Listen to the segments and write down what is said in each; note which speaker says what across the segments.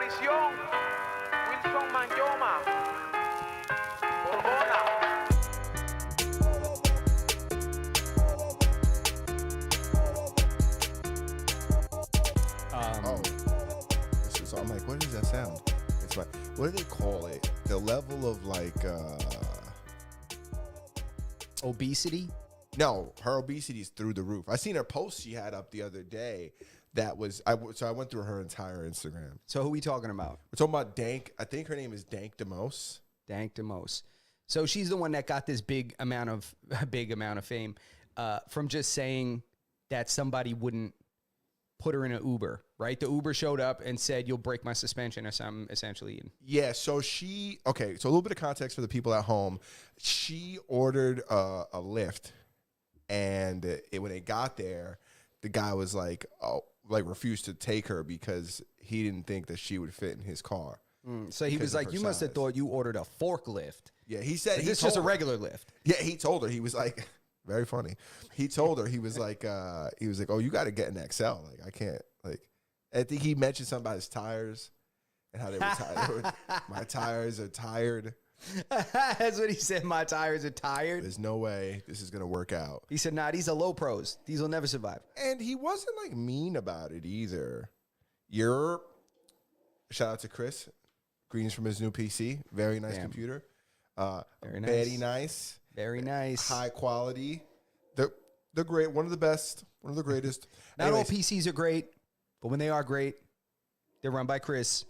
Speaker 1: prisión. Wilson Manyoma. Borbona.
Speaker 2: So I'm like, what does that sound? It's like, what do they call it? The level of like,
Speaker 3: obesity?
Speaker 2: No, her obesity is through the roof. I seen her post she had up the other day. That was, so I went through her entire Instagram.
Speaker 3: So who are we talking about?
Speaker 2: We're talking about Dank. I think her name is Dank Damoss.
Speaker 3: Dank Damoss. So she's the one that got this big amount of fame from just saying that somebody wouldn't put her in an Uber, right? The Uber showed up and said, you'll break my suspension or something, essentially.
Speaker 2: Yeah, so okay, so a little bit of context for the people at home. She ordered a Lyft, and when it got there, the guy was like, refused to take her because he didn't think that she would fit in his car.
Speaker 3: So he was like, you must have thought you ordered a forklift.
Speaker 2: Yeah, he said
Speaker 3: it's just a regular lift.
Speaker 2: Yeah, he told her, he was like, very funny. He told her, he was like, oh, you got to get an XL. Like, I can't, like, I think he mentioned something about his tires and how they were tired. My tires are tired.
Speaker 3: That's what he said. My tires are tired.
Speaker 2: There's no way this is going to work out.
Speaker 3: He said, nah, these are low pros. These will never survive.
Speaker 2: And he wasn't like mean about it either. Shout out to Chris. Greetings from his new PC. Very nice computer. Very nice. Very nice.
Speaker 3: Very nice.
Speaker 2: High quality. They're great. One of the best. One of the greatest.
Speaker 3: Not all PCs are great, but when they are great, they're run by Chris.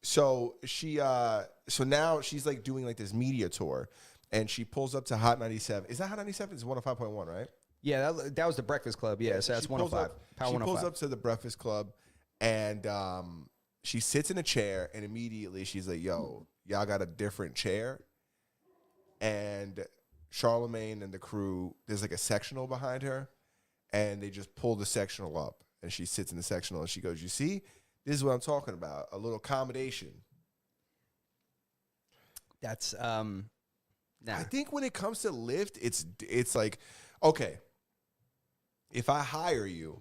Speaker 2: So so now she's like doing like this media tour, and she pulls up to Hot 97. Is that Hot 97? It's 105.1, right?
Speaker 3: Yeah, that was the Breakfast Club. Yeah, so that's 105.
Speaker 2: She pulls up to the Breakfast Club, and she sits in a chair, and immediately she's like, yo, y'all got a different chair? And Charlemagne and the crew, there's like a sectional behind her, and they just pull the sectional up, and she sits in the sectional, and she goes, you see, this is what I'm talking about, a little accommodation.
Speaker 3: That's,
Speaker 2: I think when it comes to Lyft, it's like, okay, if I hire you,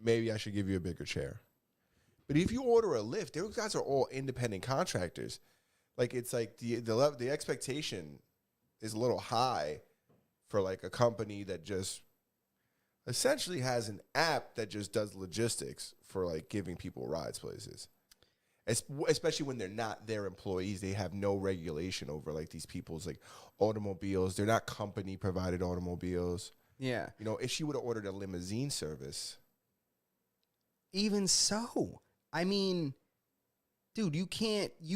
Speaker 2: maybe I should give you a bigger chair. But if you order a Lyft, those guys are all independent contractors. Like, it's like the expectation is a little high for like a company that just essentially has an app that just does logistics for like giving people rides places. Especially when they're not their employees, they have no regulation over like these people's like automobiles. They're not company provided automobiles.
Speaker 3: Yeah.
Speaker 2: You know, if she would have ordered a limousine service.
Speaker 3: Even so, I mean, dude, you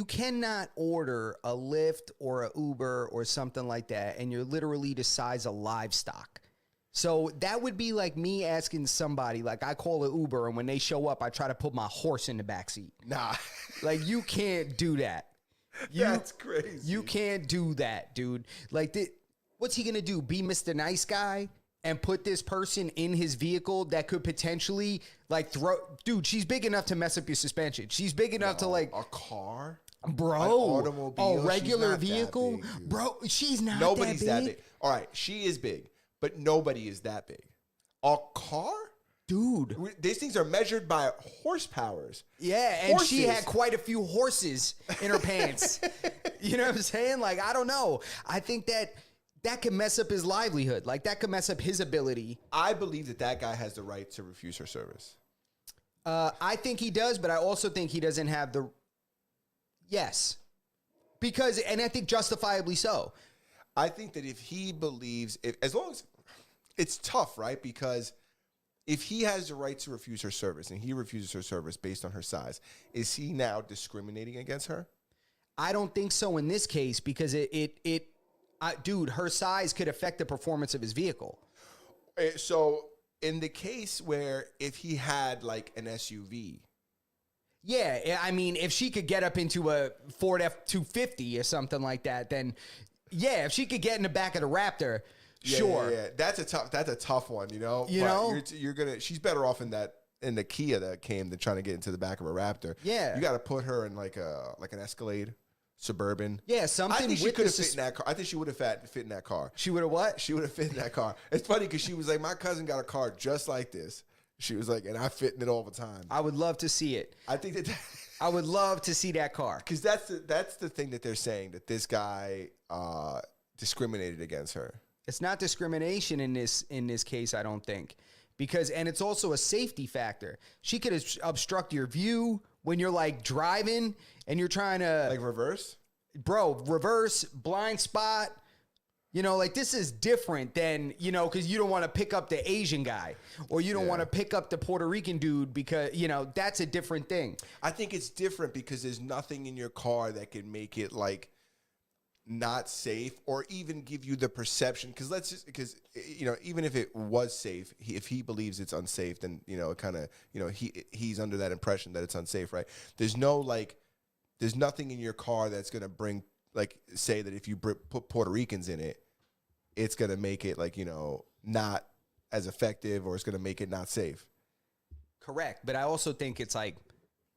Speaker 3: cannot order a Lyft or a Uber or something like that, and you're literally the size of livestock. So that would be like me asking somebody, like I call an Uber, and when they show up, I try to put my horse in the backseat.
Speaker 2: Nah.
Speaker 3: Like, you can't do that.
Speaker 2: That's crazy.
Speaker 3: You can't do that, dude. Like, what's he going to do? Be Mr. Nice Guy and put this person in his vehicle that could potentially, like, Dude, she's big enough to mess up your suspension. She's big enough to, like...
Speaker 2: A car?
Speaker 3: Bro.
Speaker 2: An automobile?
Speaker 3: A regular vehicle?
Speaker 2: Big,
Speaker 3: bro, she's not
Speaker 2: Nobody's
Speaker 3: that big.
Speaker 2: All right, she is big, but nobody is that big. A car?
Speaker 3: Dude.
Speaker 2: These things are measured by horsepowers.
Speaker 3: Yeah, and she had quite a few horses in her pants. You know what I'm saying? Like, I don't know. I think that could mess up his livelihood. Like, that could mess up his ability.
Speaker 2: I believe that guy has the right to refuse her service.
Speaker 3: I think he does, but I also think he doesn't have the... Yes. Because, and I think justifiably so.
Speaker 2: I think that if he believes... as long as... It's tough, right? Because if he has the right to refuse her service and he refuses her service based on her size, is he now discriminating against her?
Speaker 3: I don't think so in this case, because dude, her size could affect the performance of his vehicle.
Speaker 2: So in the case where if he had like an SUV.
Speaker 3: Yeah, I mean, if she could get up into a Ford F-250 or something like that, then yeah, if she could get in the back of the Raptor, sure.
Speaker 2: Yeah. That's a tough one, you know? She's better off in the Kia that came than trying to get into the back of a Raptor.
Speaker 3: Yeah.
Speaker 2: You got to put her in like an Escalade. Suburban.
Speaker 3: Yeah, something.
Speaker 2: I think she could have fit in that car. I think she would have fit in that car.
Speaker 3: She would have what?
Speaker 2: She would have fit in that car. It's funny because she was like, my cousin got a car just like this. She was like, and I fit in it all the time.
Speaker 3: I would love to see it.
Speaker 2: I think that
Speaker 3: I would love to see that car.
Speaker 2: because that's the thing that they're saying, that this guy discriminated against her.
Speaker 3: It's not discrimination in this case, I don't think. And it's also a safety factor. She could obstruct your view when you're like driving and you're trying to
Speaker 2: Like reverse?
Speaker 3: reverse, blind spot. You know, like this is different than, you know, because you don't want to pick up the Asian guy or you don't want to pick up the Puerto Rican dude because, you know, that's a different thing.
Speaker 2: I think it's different because there's nothing in your car that can make it like not safe or even give you the perception. Because you know, even if it was safe, if he believes it's unsafe, then, you know, it kind of, you know, he's under that impression that it's unsafe, right? There's nothing in your car that's going to bring, like, say that if you put Puerto Ricans in it, it's going to make it, like, you know, not as effective, or it's going to make it not safe.
Speaker 3: Correct. But I also think it's like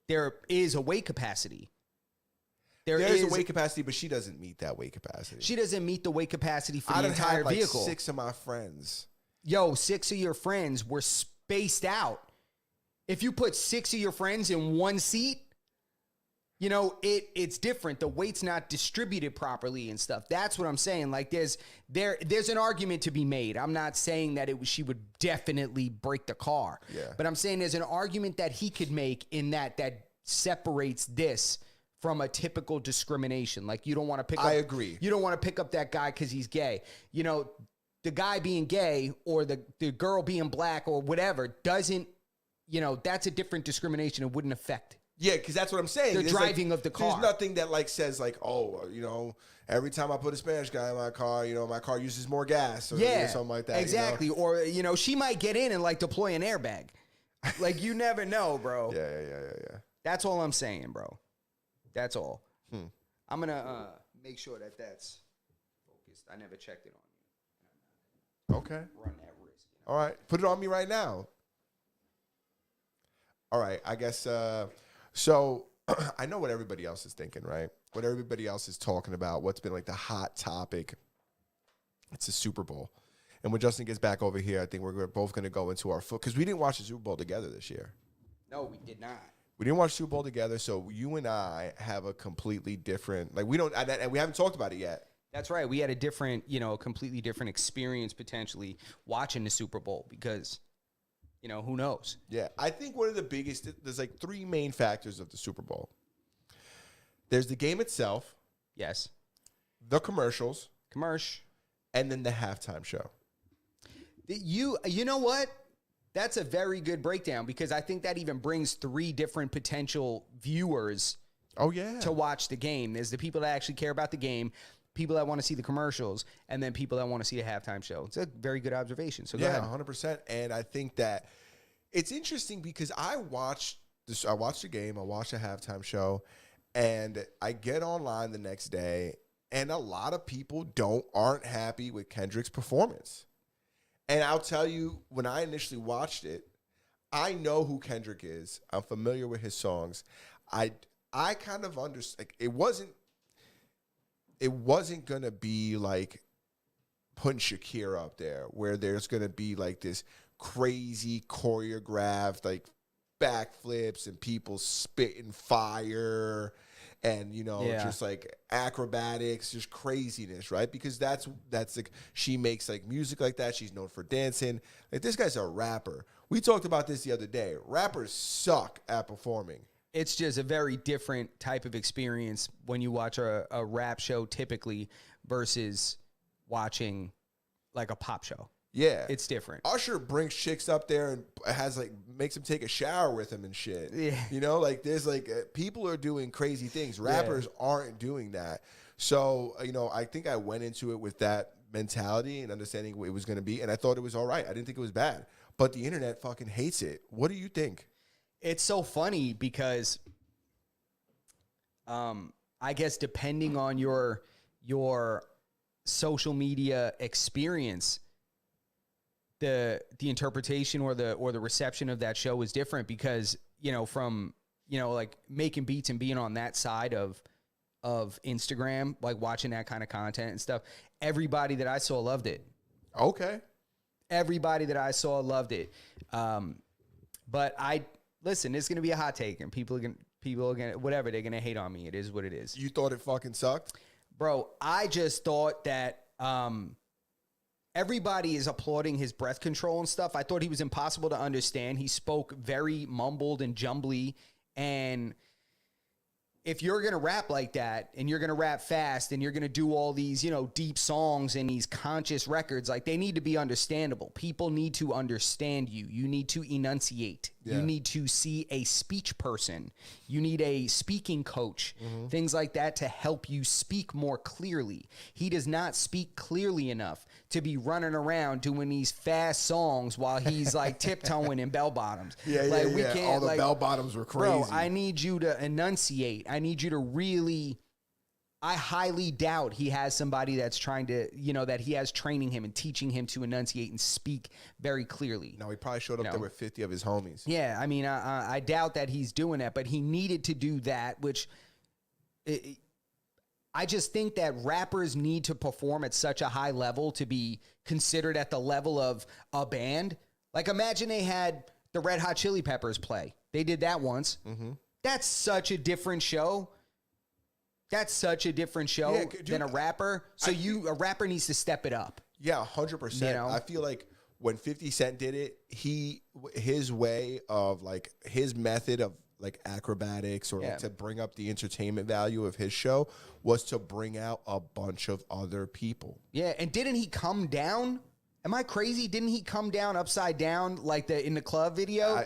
Speaker 3: there is a weight capacity.
Speaker 2: There is a weight capacity, but she doesn't meet that weight capacity.
Speaker 3: She doesn't meet the weight capacity for
Speaker 2: I
Speaker 3: the entire
Speaker 2: like
Speaker 3: vehicle.
Speaker 2: 6 of my friends.
Speaker 3: Yo, 6 of your friends were spaced out. If you put 6 of your friends in one seat, you know, it's different. The weight's not distributed properly and stuff. That's what I'm saying. Like there's an argument to be made. I'm not saying that she would definitely break the car.
Speaker 2: Yeah.
Speaker 3: But I'm saying there's an argument that he could make in that separates this from a typical discrimination. Like you don't want to pick up.
Speaker 2: I agree.
Speaker 3: You don't want to pick up that guy because he's gay. You know, the guy being gay or the girl being black or whatever doesn't, you know, that's a different discrimination. It wouldn't affect.
Speaker 2: Yeah, because that's what I'm saying.
Speaker 3: The driving of the car.
Speaker 2: There's nothing that like says like, oh, you know, every time I put a Spanish guy in my car, you know, my car uses more gas or something like that.
Speaker 3: Exactly.
Speaker 2: You know?
Speaker 3: Or, you know, she might get in and like deploy an airbag. Like you never know, bro.
Speaker 2: Yeah.
Speaker 3: That's all I'm saying, bro. That's all. I'm going to make sure that that's focused. I never checked it on you.
Speaker 2: Okay.
Speaker 3: Run that risk. You know?
Speaker 2: All right. Put it on me right now. All right. I guess, so I know what everybody else is thinking, right? What everybody else is talking about, what's been like the hot topic. It's the Super Bowl. And when Justin gets back over here, I think we're both going to go into our because we didn't watch the Super Bowl together this year.
Speaker 3: No, we did not.
Speaker 2: We didn't watch Super Bowl together, so you and I have a completely different, like we don't, and we haven't talked about it yet.
Speaker 3: That's right. We had a different, you know, a completely different experience potentially watching the Super Bowl because, you know, who knows?
Speaker 2: Yeah, I think one of the biggest, there's like 3 main factors of the Super Bowl. There's the game itself.
Speaker 3: Yes.
Speaker 2: The commercials.
Speaker 3: And
Speaker 2: then the halftime show.
Speaker 3: You know what? That's a very good breakdown because I think that even brings 3 different potential viewers to watch the game. There's the people that actually care about the game, people that want to see the commercials, and then people that want to see the halftime show. It's a very good observation. So go ahead.
Speaker 2: 100%. And I think that it's interesting because I watched the game, I watched the halftime show, and I get online the next day, and a lot of people aren't happy with Kendrick's performance. And I'll tell you, when I initially watched it, I know who Kendrick is. I'm familiar with his songs. I kind of understand. Like, it wasn't gonna be like putting Shakira up there, where there's gonna be like this crazy choreographed like backflips and people spitting fire and, you know, just like acrobatics, just craziness, right? Because that's like, she makes like music like that. She's known for dancing. Like, this guy's a rapper. We talked about this the other day. Rappers suck at performing.
Speaker 3: It's just a very different type of experience when you watch a rap show typically versus watching like a pop show.
Speaker 2: Yeah.
Speaker 3: It's different.
Speaker 2: Usher brings chicks up there and makes them take a shower with him and shit.
Speaker 3: Yeah.
Speaker 2: You know, like there's like people are doing crazy things. Rappers aren't doing that. So, you know, I think I went into it with that mentality and understanding what it was going to be. And I thought it was all right. I didn't think it was bad. But the internet fucking hates it. What do you think?
Speaker 3: It's so funny because I guess depending on your social media experience, the interpretation or the reception of that show is different because, you know, from, you know, like making beats and being on that side of Instagram, like watching that kind of content and stuff, everybody that I saw loved it.
Speaker 2: Okay.
Speaker 3: Everybody that I saw loved it. But listen, it's gonna be a hot take, and people are gonna whatever, they're gonna hate on me. It is what it is.
Speaker 2: You thought it fucking sucked?
Speaker 3: Bro, I just thought that everybody is applauding his breath control and stuff. I thought he was impossible to understand. He spoke very mumbled and jumbly, and if you're going to rap like that and you're going to rap fast and you're going to do all these, deep songs and these conscious records, like they need to be understandable. People need to understand you. You need to enunciate.
Speaker 2: Yeah.
Speaker 3: You need to see a speech person. You need a speaking coach, things like that to help you speak more clearly. He does not speak clearly enough to be running around doing these fast songs while he's like tiptoeing in bell bottoms.
Speaker 2: Yeah. All the bell bottoms were crazy.
Speaker 3: Bro, I need you to enunciate. I need you to really, I highly doubt he has somebody that's trying to, that he has training him and teaching him to enunciate and speak very clearly.
Speaker 2: No, he probably showed up there with 50 of his homies.
Speaker 3: Yeah, I mean, I doubt that he's doing that, but he needed to do that, which I just think that rappers need to perform at such a high level to be considered at the level of a band. Like, imagine they had the Red Hot Chili Peppers play. They did that once. Mm-hmm. That's such a different show. That's such a different show than a rapper. So a rapper needs to step it up.
Speaker 2: Yeah, 100%. I feel like when 50 Cent did it, his way of like his method of like acrobatics or like to bring up the entertainment value of his show was to bring out a bunch of other people. Yeah,
Speaker 3: and didn't he come down? Am I crazy? Didn't he come down upside down like in the club video?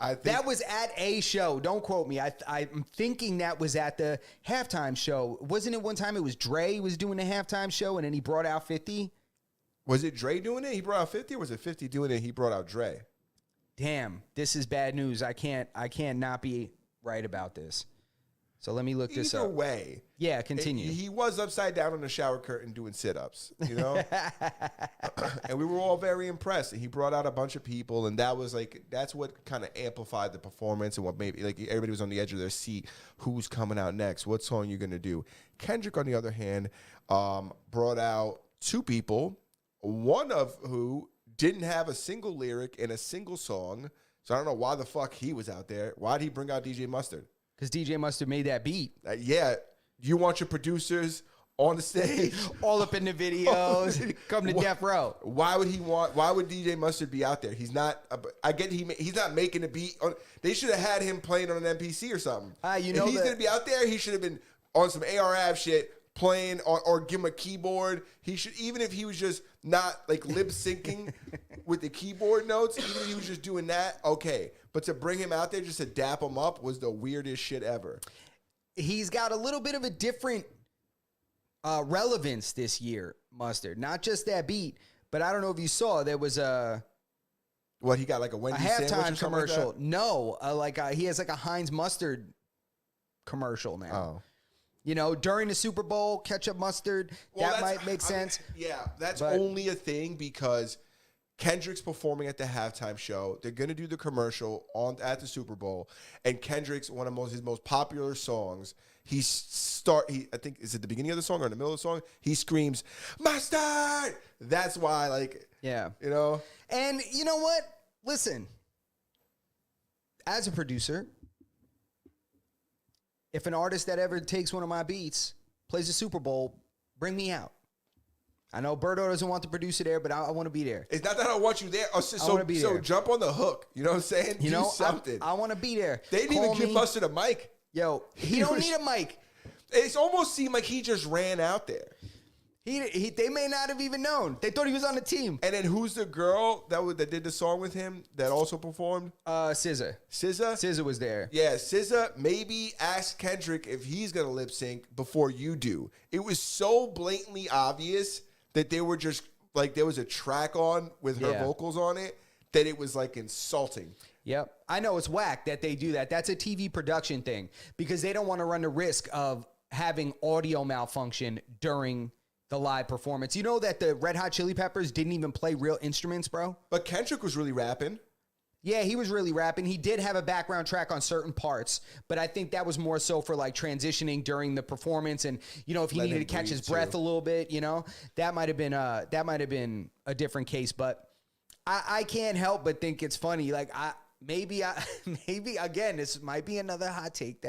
Speaker 2: I think
Speaker 3: that was at a show. Don't quote me. I'm thinking that was at the halftime show. Wasn't it one time it was Dre was doing the halftime show and then he brought out 50?
Speaker 2: Was it Dre doing it? He brought out 50, or was it 50 doing it? He brought out Dre.
Speaker 3: Damn, this is bad news. I can't not be right about this. So let me look this up.
Speaker 2: Either way.
Speaker 3: Yeah, continue.
Speaker 2: He was upside down on the shower curtain doing sit-ups, and we were all very impressed. And he brought out a bunch of people, and that's what kind of amplified the performance and what maybe like everybody was on the edge of their seat. Who's coming out next? What song you going to do? Kendrick, on the other hand, brought out two people, one of who didn't have a single lyric in a single song. So I don't know why the fuck he was out there. Why did he bring out DJ Mustard?
Speaker 3: Because DJ Mustard made that beat.
Speaker 2: You want your producers on the stage,
Speaker 3: all up in the videos, come to death row.
Speaker 2: Why would DJ Mustard be out there? He's not. I get he's not making a beat. They should have had him playing on an MPC or something. If he's gonna be out there, he should have been on some AR-Ab shit, playing or give him a keyboard. He should, even if he was just not like lip syncing with the keyboard notes, even if he was just doing that, okay. But to bring him out there just to dap him up was the weirdest shit ever.
Speaker 3: He's got a little bit of a different relevance this year, Mustard. Not just that beat, but I don't know if you saw, there was
Speaker 2: he got like a Wendy's
Speaker 3: halftime commercial.
Speaker 2: Like
Speaker 3: no, he has like a Heinz mustard commercial now.
Speaker 2: Oh.
Speaker 3: During the Super Bowl, ketchup mustard, that might make sense.
Speaker 2: That's only a thing because Kendrick's performing at the halftime show. They're going to do the commercial at the Super Bowl. And Kendrick's one of his most popular songs. I think, is it the beginning of the song or in the middle of the song? He screams, "Mustard!" That's why,
Speaker 3: yeah. And you know what? Listen, as a producer, if an artist that ever takes one of my beats plays the Super Bowl, bring me out. I know Birdo doesn't want the producer there, but I want to be there.
Speaker 2: It's not that I want you there. So jump on the hook. You know what I'm saying? Do something.
Speaker 3: I want to be there.
Speaker 2: They didn't even give Mustard a mic.
Speaker 3: Yo, he don't need a mic.
Speaker 2: It almost seemed like he just ran out there.
Speaker 3: They may not have even known. They thought he was on the team.
Speaker 2: And then who's the girl that did the song with him that also performed?
Speaker 3: SZA.
Speaker 2: SZA?
Speaker 3: SZA was there.
Speaker 2: Yeah, SZA maybe asked Kendrick if he's going to lip sync before you do. It was so blatantly obvious that they were just like there was a track on with her vocals on it that it was like insulting.
Speaker 3: Yep. I know it's whack that they do that. That's a TV production thing because they don't want to run the risk of having audio malfunction during the live performance. You know that the Red Hot Chili Peppers didn't even play real instruments, bro?
Speaker 2: But Kendrick was really rapping.
Speaker 3: Yeah, he was really rapping. He did have a background track on certain parts, but I think that was more so for like transitioning during the performance, and if he needed to catch his breath a little bit, that might have been a different case. But I can't help but think it's funny. Like maybe again, this might be another hot take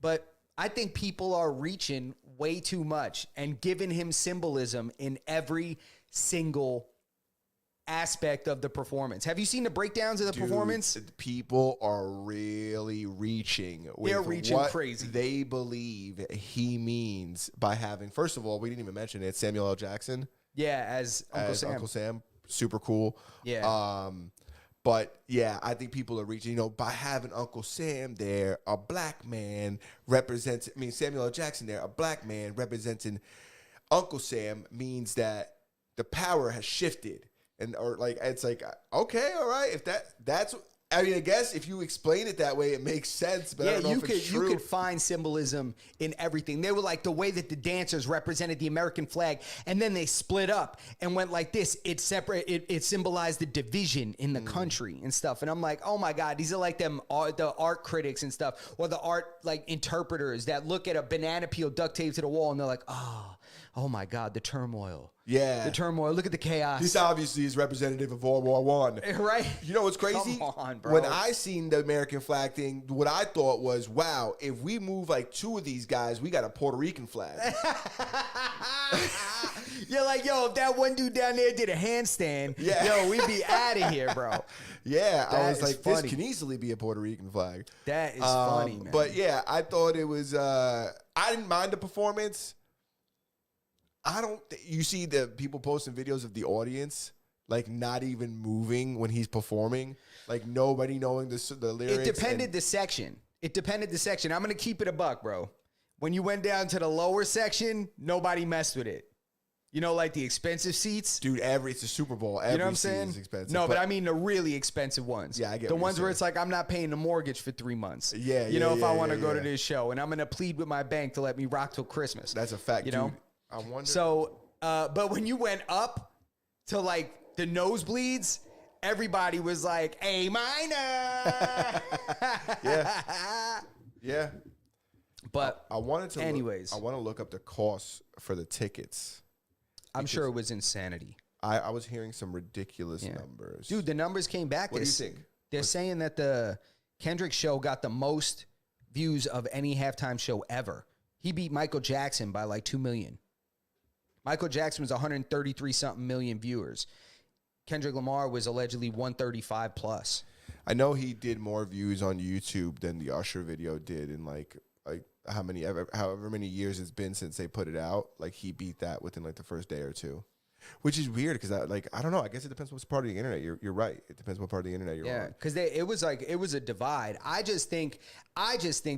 Speaker 3: but I think people are reaching way too much and giving him symbolism in every single aspect of the performance. Have you seen the breakdowns of the performance?
Speaker 2: People are really reaching.
Speaker 3: They're reaching
Speaker 2: what
Speaker 3: crazy.
Speaker 2: They believe he means by having. First of all, we didn't even mention it. Samuel L. Jackson.
Speaker 3: Yeah, as
Speaker 2: Uncle Sam. Super cool.
Speaker 3: Yeah.
Speaker 2: But yeah, I think people are reaching. By having Uncle Sam there, a black man represents. I mean, Samuel L. Jackson there, a black man representing Uncle Sam means that the power has shifted. It's like, okay, all right. If that's, I mean, I guess if you explain it that way, it makes sense. But I don't know if it's true.
Speaker 3: You could find symbolism in everything. They were like the way that the dancers represented the American flag, and then they split up and went like this. It symbolized the division in the country and stuff. And I'm like, oh my God, these are like the art critics and stuff, or the art like interpreters that look at a banana peel duct taped to the wall and they're like, oh my God, the turmoil.
Speaker 2: Yeah.
Speaker 3: The turmoil. Look at the chaos.
Speaker 2: This obviously is representative of World War I.
Speaker 3: Right?
Speaker 2: You know what's crazy?
Speaker 3: Come on, bro.
Speaker 2: When I seen the American flag thing, what I thought was, wow, if we move like two of these guys, we got a Puerto Rican flag.
Speaker 3: You're like, yo, if that one dude down there did a handstand, yo, we'd be out of here, bro.
Speaker 2: Yeah, I was like,
Speaker 3: funny.
Speaker 2: this can easily be a Puerto Rican flag.
Speaker 3: That is funny, man.
Speaker 2: But yeah, I thought it was, I didn't mind the performance. You see the people posting videos of the audience, like not even moving when he's performing, like nobody knowing the lyrics.
Speaker 3: It depended the section. I'm going to keep it a buck, bro. When you went down to the lower section, nobody messed with it. Like the expensive seats.
Speaker 2: Dude, it's a Super Bowl. Every
Speaker 3: you know what I'm saying?
Speaker 2: Is expensive.
Speaker 3: No, but I mean the really expensive ones.
Speaker 2: Yeah, I get
Speaker 3: the
Speaker 2: what
Speaker 3: ones
Speaker 2: you're
Speaker 3: where
Speaker 2: saying.
Speaker 3: it's like I'm not paying the mortgage for 3 months.
Speaker 2: Yeah,
Speaker 3: if I want to go to this show, and I'm going to plead with my bank to let me rock till Christmas.
Speaker 2: That's a fact,
Speaker 3: you know?
Speaker 2: Dude, I wonder.
Speaker 3: So, but when you went up to like the nosebleeds, everybody was like A minor.
Speaker 2: Yeah.
Speaker 3: But
Speaker 2: I wanted to.
Speaker 3: anyways,
Speaker 2: I want to look up the costs for the tickets.
Speaker 3: I'm sure it was insanity.
Speaker 2: I was hearing some ridiculous numbers.
Speaker 3: Dude, the numbers came back.
Speaker 2: What do you think?
Speaker 3: They're saying that the Kendrick show got the most views of any halftime show ever. He beat Michael Jackson by like 2 million. Michael Jackson was 133-something million viewers. Kendrick Lamar was allegedly 135 plus.
Speaker 2: I know he did more views on YouTube than the Usher video did in like however many years it's been since they put it out. Like he beat that within like the first day or two, which is weird because I don't know. I guess it depends what part of the internet. You're right. It depends what part of the internet you're on.
Speaker 3: Yeah, because it was a divide. I just think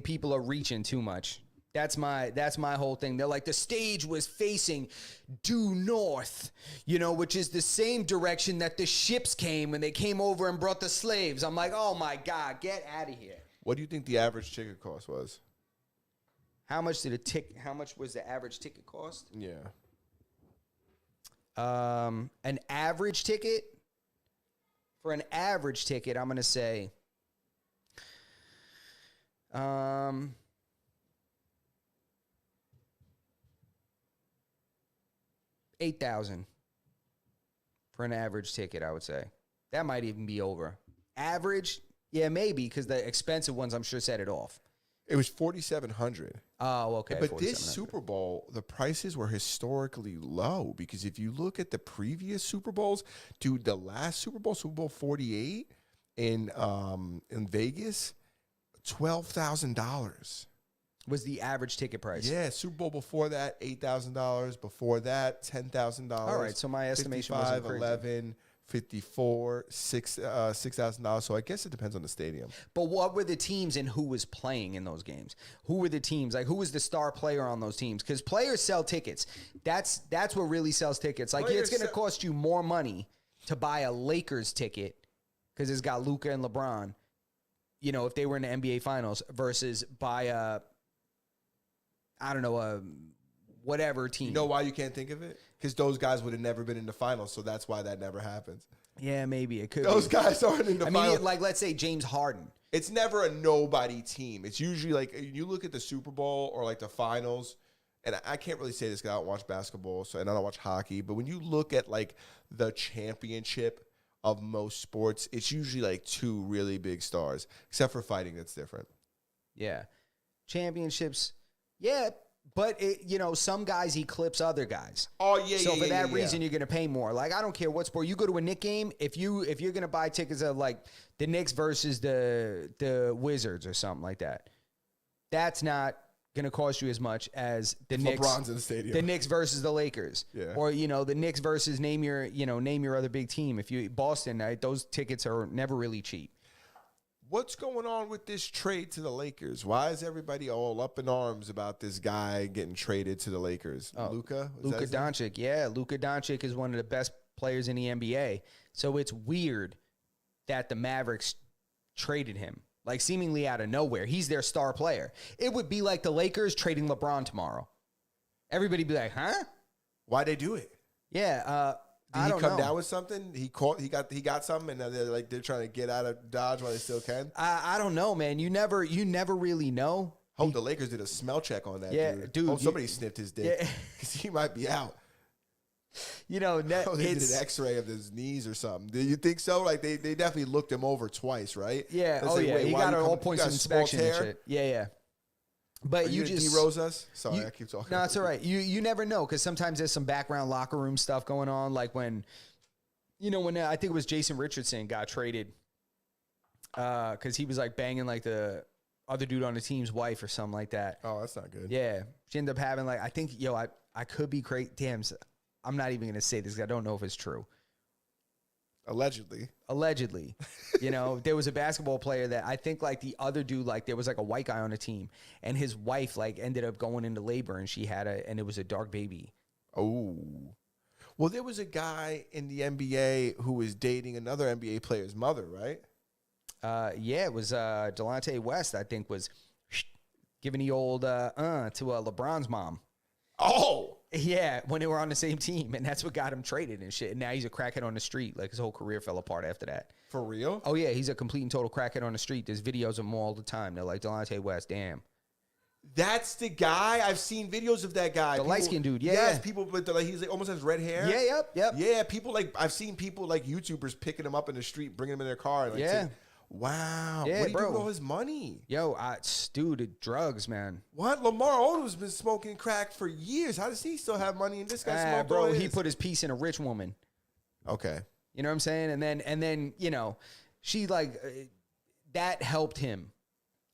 Speaker 3: people are reaching too much. That's my whole thing. They're like, the stage was facing due north, which is the same direction that the ships came when they came over and brought the slaves. I'm like, oh my God, get out of here.
Speaker 2: What do you think the average ticket cost was?
Speaker 3: How much was the average ticket cost?
Speaker 2: Yeah.
Speaker 3: An average ticket? For an average ticket, I'm going to say $8,000 for an average ticket, I would say. That might even be over. Average? Yeah, maybe, because the expensive ones, I'm sure, set it off.
Speaker 2: It was $4,700.
Speaker 3: Oh, okay.
Speaker 2: But this Super Bowl, the prices were historically low because if you look at the previous Super Bowls, dude, the last Super Bowl, Super Bowl 48 in Vegas, $12,000
Speaker 3: was the average ticket price.
Speaker 2: Yeah, Super Bowl before that, $8,000. Before that, $10,000.
Speaker 3: All right, so my estimation was
Speaker 2: 11, 54, $6,000. So I guess it depends on the stadium.
Speaker 3: But what were the teams and who was playing in those games? Who were the teams? Like, who was the star player on those teams? Because players sell tickets. That's what really sells tickets. Like, it's going to cost you more money to buy a Lakers ticket because it's got Luka and LeBron, if they were in the NBA Finals, versus buy a whatever team.
Speaker 2: You know why you can't think of it? Because those guys would have never been in the finals, so that's why that never happens.
Speaker 3: Yeah, maybe it could.
Speaker 2: Those guys aren't in the finals.
Speaker 3: Like, let's say James Harden.
Speaker 2: It's never a nobody team. It's usually like you look at the Super Bowl or like the finals, and I can't really say this because I don't watch basketball, and I don't watch hockey. But when you look at like the championship of most sports, it's usually like two really big stars, except for fighting. That's different.
Speaker 3: Yeah. Championships. Yeah. But, some guys eclipse other guys.
Speaker 2: Oh, yeah,
Speaker 3: So for that reason, you're going to pay more. Like, I don't care what sport. You go to a Knicks game, if you're going to buy tickets of, like, the Knicks versus the Wizards or something like that, that's not going to cost you as much as the Knicks.
Speaker 2: LeBron's in the stadium.
Speaker 3: The Knicks versus the Lakers.
Speaker 2: Yeah.
Speaker 3: Or, the Knicks versus name your other big team. Boston, those tickets are never really cheap.
Speaker 2: What's going on with this trade to the Lakers? Why is everybody all up in arms about this guy getting traded to the Lakers? Luka
Speaker 3: Doncic. Yeah, Luka Doncic is one of the best players in the NBA. So it's weird that the Mavericks traded him, like seemingly out of nowhere. He's their star player. It would be like the Lakers trading LeBron tomorrow. Everybody be like, huh?
Speaker 2: Why'd they do it?
Speaker 3: Yeah,
Speaker 2: Did he come down with something? He got something, and they're trying to get out of Dodge while they still can.
Speaker 3: I don't know, man. You never really know.
Speaker 2: Hope the Lakers did a smell check on that.
Speaker 3: Yeah, dude.
Speaker 2: Hope somebody sniffed his dick because he might be out.
Speaker 3: They
Speaker 2: did an X-ray of his knees or something. Do you think so? Like they definitely looked him over twice, right?
Speaker 3: Yeah.
Speaker 2: Let's say,
Speaker 3: yeah. He got all points of inspection and shit. Yeah. But you just
Speaker 2: D-Rose us. Sorry, I keep talking.
Speaker 3: No, it's all right. You never know because sometimes there's some background locker room stuff going on. Like when I think it was Jason Richardson got traded because he was like banging like the other dude on the team's wife or something like that.
Speaker 2: Oh, that's not good.
Speaker 3: Yeah, she ended up having like I could be crazy. Damn, I'm not even gonna say this. 'Cause I don't know if it's true.
Speaker 2: Allegedly.
Speaker 3: There was a basketball player that I think like the other dude, like there was like a white guy on the team and his wife like ended up going into labor and and it was a dark baby.
Speaker 2: Oh, well, there was a guy in the NBA who was dating another NBA player's mother, right?
Speaker 3: Yeah, it was Delonte West, I think, was giving the old to LeBron's mom.
Speaker 2: Oh,
Speaker 3: yeah, when they were on the same team, and that's what got him traded and shit. And now he's a crackhead on the street. Like his whole career fell apart after that.
Speaker 2: For real?
Speaker 3: Oh yeah, he's a complete and total crackhead on the street. There's videos of him all the time. They're like Delonte West, damn.
Speaker 2: That's the guy. I've seen videos of that guy.
Speaker 3: The light skinned dude, yeah.
Speaker 2: Yes, people with he's like almost has red hair.
Speaker 3: Yeah, yep.
Speaker 2: Yeah, people I've seen people like YouTubers picking him up in the street, bringing him in their car. And,
Speaker 3: yeah.
Speaker 2: Wow.
Speaker 3: Yeah,
Speaker 2: what do you
Speaker 3: bro.
Speaker 2: do with all his money?
Speaker 3: Yo, dude, drugs, man.
Speaker 2: What? Lamar Odom's been smoking crack for years. How does he still have money and this guy smoke
Speaker 3: bro,
Speaker 2: all
Speaker 3: he
Speaker 2: his?
Speaker 3: put his piece in a rich woman.
Speaker 2: Okay.
Speaker 3: You know what I'm saying? And then she like that helped him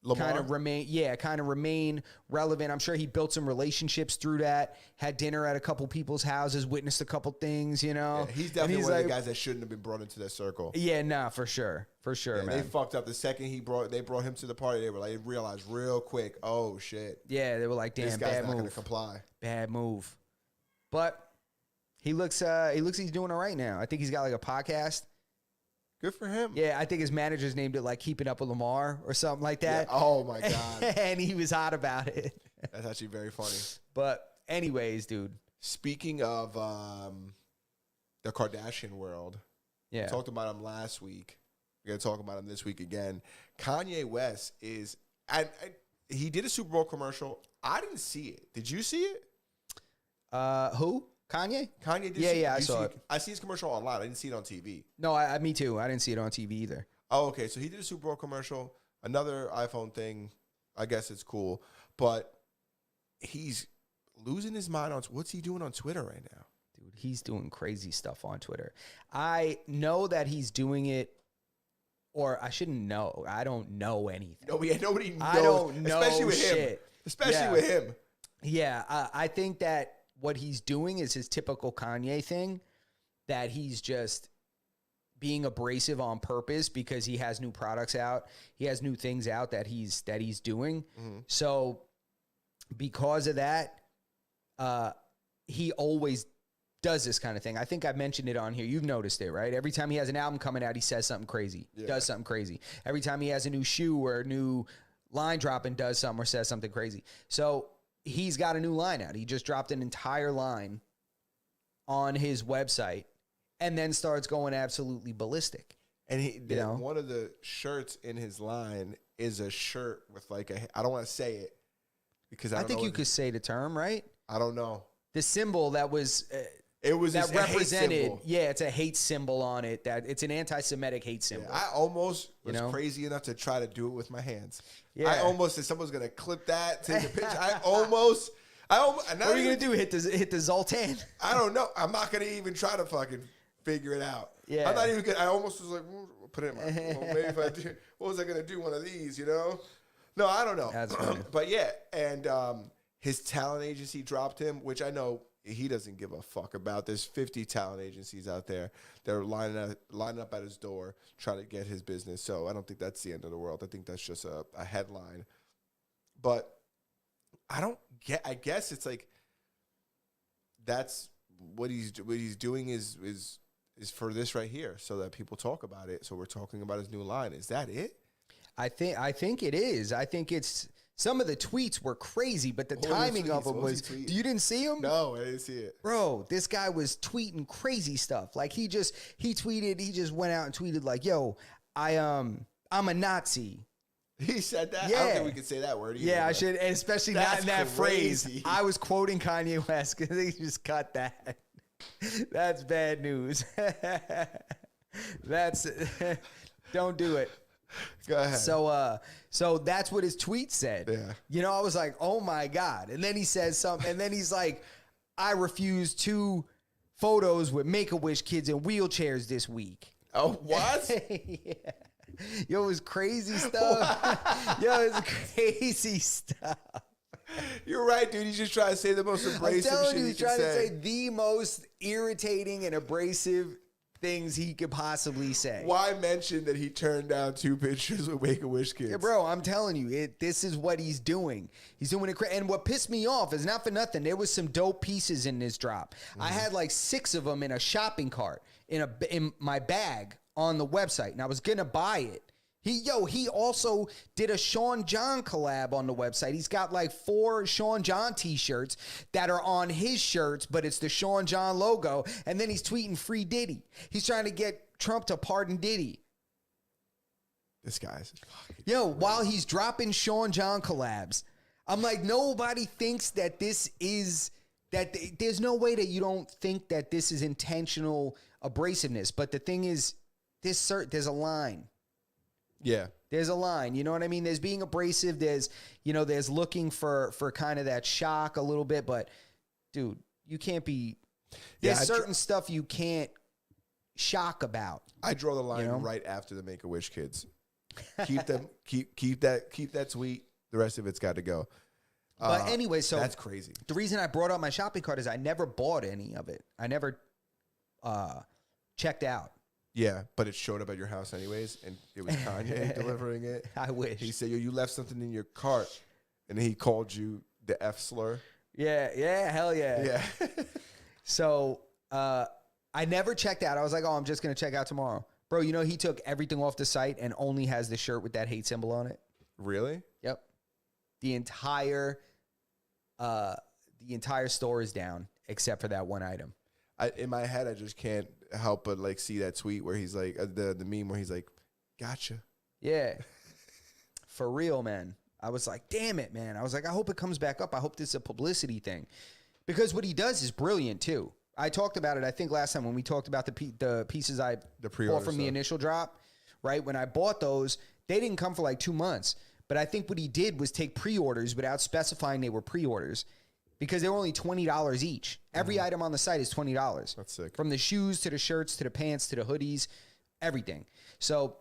Speaker 2: Lamar?
Speaker 3: kind of remain relevant. I'm sure he built some relationships through that, had dinner at a couple people's houses, witnessed a couple things,
Speaker 2: Yeah, he's definitely one of the guys that shouldn't have been brought into that circle.
Speaker 3: Yeah, nah, for sure,
Speaker 2: Yeah,
Speaker 3: man.
Speaker 2: they fucked up the second they brought him to the party. They were like, they realized real quick, oh shit.
Speaker 3: Yeah, they were like, damn,
Speaker 2: This guy's
Speaker 3: bad
Speaker 2: not going
Speaker 3: move.
Speaker 2: to comply.
Speaker 3: Bad move. But he looks he's doing all right now. I think he's got like a podcast.
Speaker 2: Good for him.
Speaker 3: Yeah, I think his manager's named it like Keeping Up with Lamar or something like that.
Speaker 2: Yeah. Oh my God.
Speaker 3: And he was hot about it.
Speaker 2: That's actually very funny.
Speaker 3: But anyways, dude.
Speaker 2: Speaking of the Kardashian world,
Speaker 3: Yeah.
Speaker 2: we talked about him last week. We're going to talk about him this week again. Kanye West is, and he did a Super Bowl commercial. I didn't see it. Did you see it?
Speaker 3: Who? Kanye?
Speaker 2: Kanye did.
Speaker 3: Yeah, I saw it.
Speaker 2: I see his commercial online. I didn't see it on TV.
Speaker 3: No, me too. I didn't see it on TV either.
Speaker 2: Oh, okay. So he did a Super Bowl commercial. Another iPhone thing. I guess it's cool. But he's losing his mind on what's he doing on Twitter right now?
Speaker 3: Dude, he's doing crazy stuff on Twitter. I know that he's doing it, or I shouldn't know. I don't know anything.
Speaker 2: Nobody knows.
Speaker 3: I don't know
Speaker 2: especially with
Speaker 3: shit.
Speaker 2: him. Especially with him.
Speaker 3: Yeah, I think that what he's doing is his typical Kanye thing, that he's just being abrasive on purpose because he has new products out. He has new things out that he's doing.
Speaker 2: Mm-hmm.
Speaker 3: So because of that, he always does this kind of thing. I think I've mentioned it on here. You've noticed it, right? Every time he has an album coming out, he says something crazy, does something crazy. Every time he has a new shoe or a new line dropping, does something or says something crazy. So he's got a new line out. He just dropped an entire line on his website and then starts going absolutely ballistic.
Speaker 2: And one of the shirts in his line is a shirt with like I don't want to say it because I
Speaker 3: think you could say the term, right?
Speaker 2: I don't know.
Speaker 3: The symbol that was
Speaker 2: It was
Speaker 3: that
Speaker 2: just a hate
Speaker 3: represented.
Speaker 2: symbol.
Speaker 3: Yeah, it's a hate symbol on it. That it's an anti-Semitic hate symbol.
Speaker 2: Yeah, I almost was
Speaker 3: You know?
Speaker 2: crazy enough to try to do it with my hands.
Speaker 3: Yeah.
Speaker 2: I almost said someone's gonna clip that, take a picture. I almost.
Speaker 3: What are you gonna do? Hit the Zoltan?
Speaker 2: I don't know. I'm not gonna even try to fucking figure it out.
Speaker 3: Yeah.
Speaker 2: I'm not even gonna. I almost was like, put it in my. Well, maybe if I do, what was I gonna do? One of these, you know? No, I don't know.
Speaker 3: That's funny.
Speaker 2: But yeah, and his talent agency dropped him, which I know he doesn't give a fuck about. There's 50 talent agencies out there that are lining up at his door trying to get his business. So I don't think that's the end of the world. I think that's just a headline. But I guess it's like that's what he's doing is for this right here, so that people talk about it. So we're talking about his new line. Is that it?
Speaker 3: I think it is. I think it's some of the tweets were crazy, but the timing of them was. You didn't see them?
Speaker 2: No, I didn't see it.
Speaker 3: Bro, this guy was tweeting crazy stuff. Like he just went out and tweeted like, "Yo, I'm a Nazi."
Speaker 2: He said that?
Speaker 3: Yeah.
Speaker 2: I don't think we could say that word either.
Speaker 3: Yeah, I should, and especially not in that
Speaker 2: crazy.
Speaker 3: phrase. I was quoting Kanye West because they just cut that. That's bad news. Don't do it.
Speaker 2: Go ahead.
Speaker 3: So that's what his tweet said.
Speaker 2: Yeah.
Speaker 3: You know, I was like, oh my God. And then he says something, and then he's like, I refused 2 photos with Make-A-Wish kids in wheelchairs this week.
Speaker 2: Oh, what?
Speaker 3: Yeah. Yo, it was crazy stuff. Yo, it was crazy stuff.
Speaker 2: You're right, dude. He's just trying to say the most abrasive shit
Speaker 3: he's
Speaker 2: he can
Speaker 3: trying to
Speaker 2: say.
Speaker 3: say the most irritating and abrasive things he could possibly say.
Speaker 2: Why mention that he turned down 2 pictures with Make-A-Wish kids?
Speaker 3: Yeah, bro, I'm telling you, this is what he's doing. He's doing it. And what pissed me off is not for nothing. There was some dope pieces in this drop. I had like 6 of them in a shopping cart in my bag on the website, and I was gonna buy it. He also did a Sean John collab on the website. He's got like 4 Sean John t-shirts that are on his shirts, but it's the Sean John logo. And then he's tweeting free Diddy. He's trying to get Trump to pardon Diddy.
Speaker 2: This guy's
Speaker 3: While he's dropping Sean John collabs, I'm like, nobody thinks that this is that. There's no way that you don't think that this is intentional abrasiveness. But the thing is, there's a line.
Speaker 2: Yeah.
Speaker 3: There's a line, you know what I mean? There's being abrasive. There's looking for kind of that shock a little bit, but dude, you can't be, there's certain stuff you can't shock about.
Speaker 2: I draw the line right after the Make-A-Wish kids. Keep them, keep that tweet. The rest of it's got to go.
Speaker 3: But anyway, so
Speaker 2: that's crazy.
Speaker 3: The reason I brought up my shopping cart is I never bought any of it. I never checked out.
Speaker 2: Yeah, but it showed up at your house anyways, and it was Kanye delivering it.
Speaker 3: I wish.
Speaker 2: He said, yo, you left something in your cart, and then he called you the F slur.
Speaker 3: Yeah, hell yeah.
Speaker 2: Yeah.
Speaker 3: So I never checked out. I was like, oh, I'm just going to check out tomorrow. Bro, you know he took everything off the site and only has the shirt with that hate symbol on it?
Speaker 2: Really?
Speaker 3: Yep. The entire store is down except for that one item.
Speaker 2: In my head, I just can't help but like see that tweet where he's like the meme where he's like, "Gotcha."
Speaker 3: Yeah, for real, man. I was like, "Damn it, man!" I was like, "I hope it comes back up. I hope this is a publicity thing," because what he does is brilliant too. I talked about it, I think, last time when we talked about the pieces I bought from the initial drop. Right when I bought those, they didn't come for like 2 months. But I think what he did was take pre-orders without specifying they were pre-orders. Because they were only $20 each. Every item on the site is $20.
Speaker 2: That's sick.
Speaker 3: From the shoes to the shirts to the pants to the hoodies, everything. So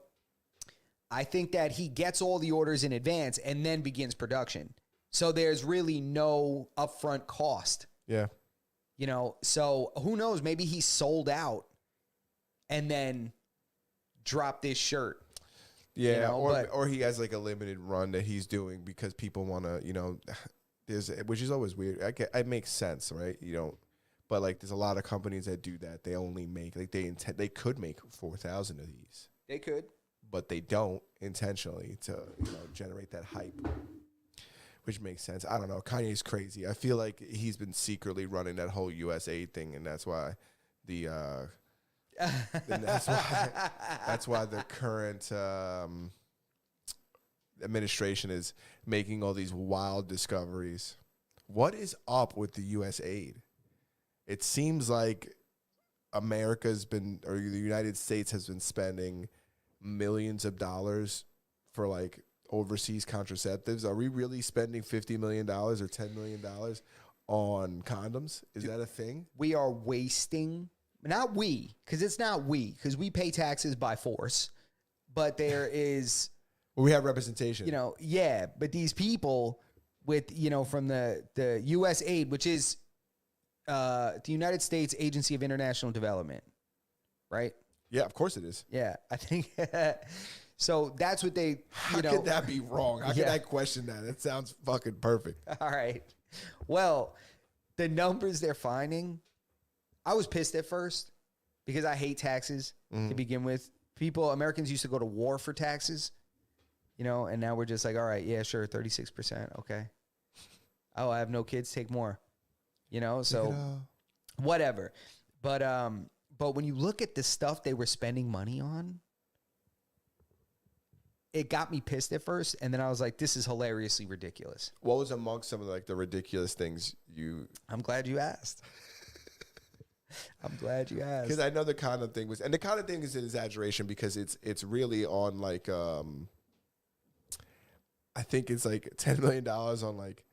Speaker 3: I think that he gets all the orders in advance and then begins production. So there's really no upfront cost.
Speaker 2: Yeah.
Speaker 3: You know, so who knows? Maybe he sold out and then dropped this shirt.
Speaker 2: Yeah,
Speaker 3: you know,
Speaker 2: or he has like a limited run that he's doing because people want to, which is always weird. It makes sense, right? But like there's a lot of companies that do that. They only make they could make 4,000 of these.
Speaker 3: They could,
Speaker 2: but they don't intentionally to generate that hype, which makes sense. I don't know. Kanye's crazy. I feel like he's been secretly running that whole USA thing, and that's why that's why the current administration is making all these wild discoveries. What is up with the U.S. aid? it seems like America's been, or the United States has been spending millions of dollars for like overseas contraceptives. Are we really spending $50 million or $10 million on condoms? Is that a thing?
Speaker 3: We are wasting, not we, because it's not we, because we pay taxes by force, but there is,
Speaker 2: Well, we have representation.
Speaker 3: you know, yeah, but these people with, you know, from the U.S. aid, which is the United States Agency of International Development, right?
Speaker 2: Yeah, of course it is.
Speaker 3: Yeah, I think so. That's what they,
Speaker 2: How
Speaker 3: you know.
Speaker 2: could that be wrong? How could
Speaker 3: Yeah.
Speaker 2: I question that? That sounds fucking perfect.
Speaker 3: All right. Well, the numbers they're finding, I was pissed at first because I hate taxes to begin with. Americans used to go to war for taxes, you know, and now we're just like, all right, yeah, sure, 36%. Okay. Oh, I have no kids, take more, you know, so whatever. But when you look at the stuff they were spending money on, it got me pissed at first, and then I was like, this is hilariously ridiculous.
Speaker 2: What was amongst some of like the ridiculous things you?
Speaker 3: I'm glad you asked. I'm glad you asked.
Speaker 2: Because I know the condom thing was, and the condom thing is an exaggeration because it's really on like I think it's like $10 million on like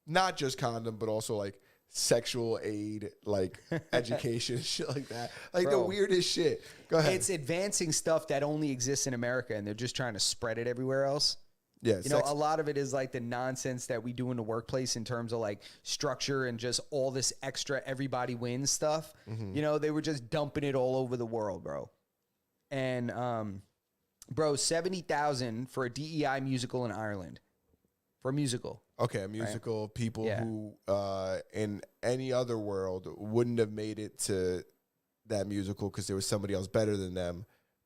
Speaker 2: not just condom, but also like sexual aid, like education, shit like that. Like
Speaker 3: Bro,
Speaker 2: the weirdest shit. Go ahead.
Speaker 3: It's advancing stuff that only exists in America, and they're just trying to spread it everywhere else.
Speaker 2: Yeah,
Speaker 3: You know, a lot of it is like the nonsense that we do in the workplace in terms of like structure and just all this extra everybody wins stuff. You know, they were just dumping it all over the world, bro. And, bro, 70,000 for a DEI musical in Ireland. For a musical.
Speaker 2: Okay, a musical, people
Speaker 3: Yeah.
Speaker 2: who in any other world wouldn't have made it to that musical because there was somebody else better than them.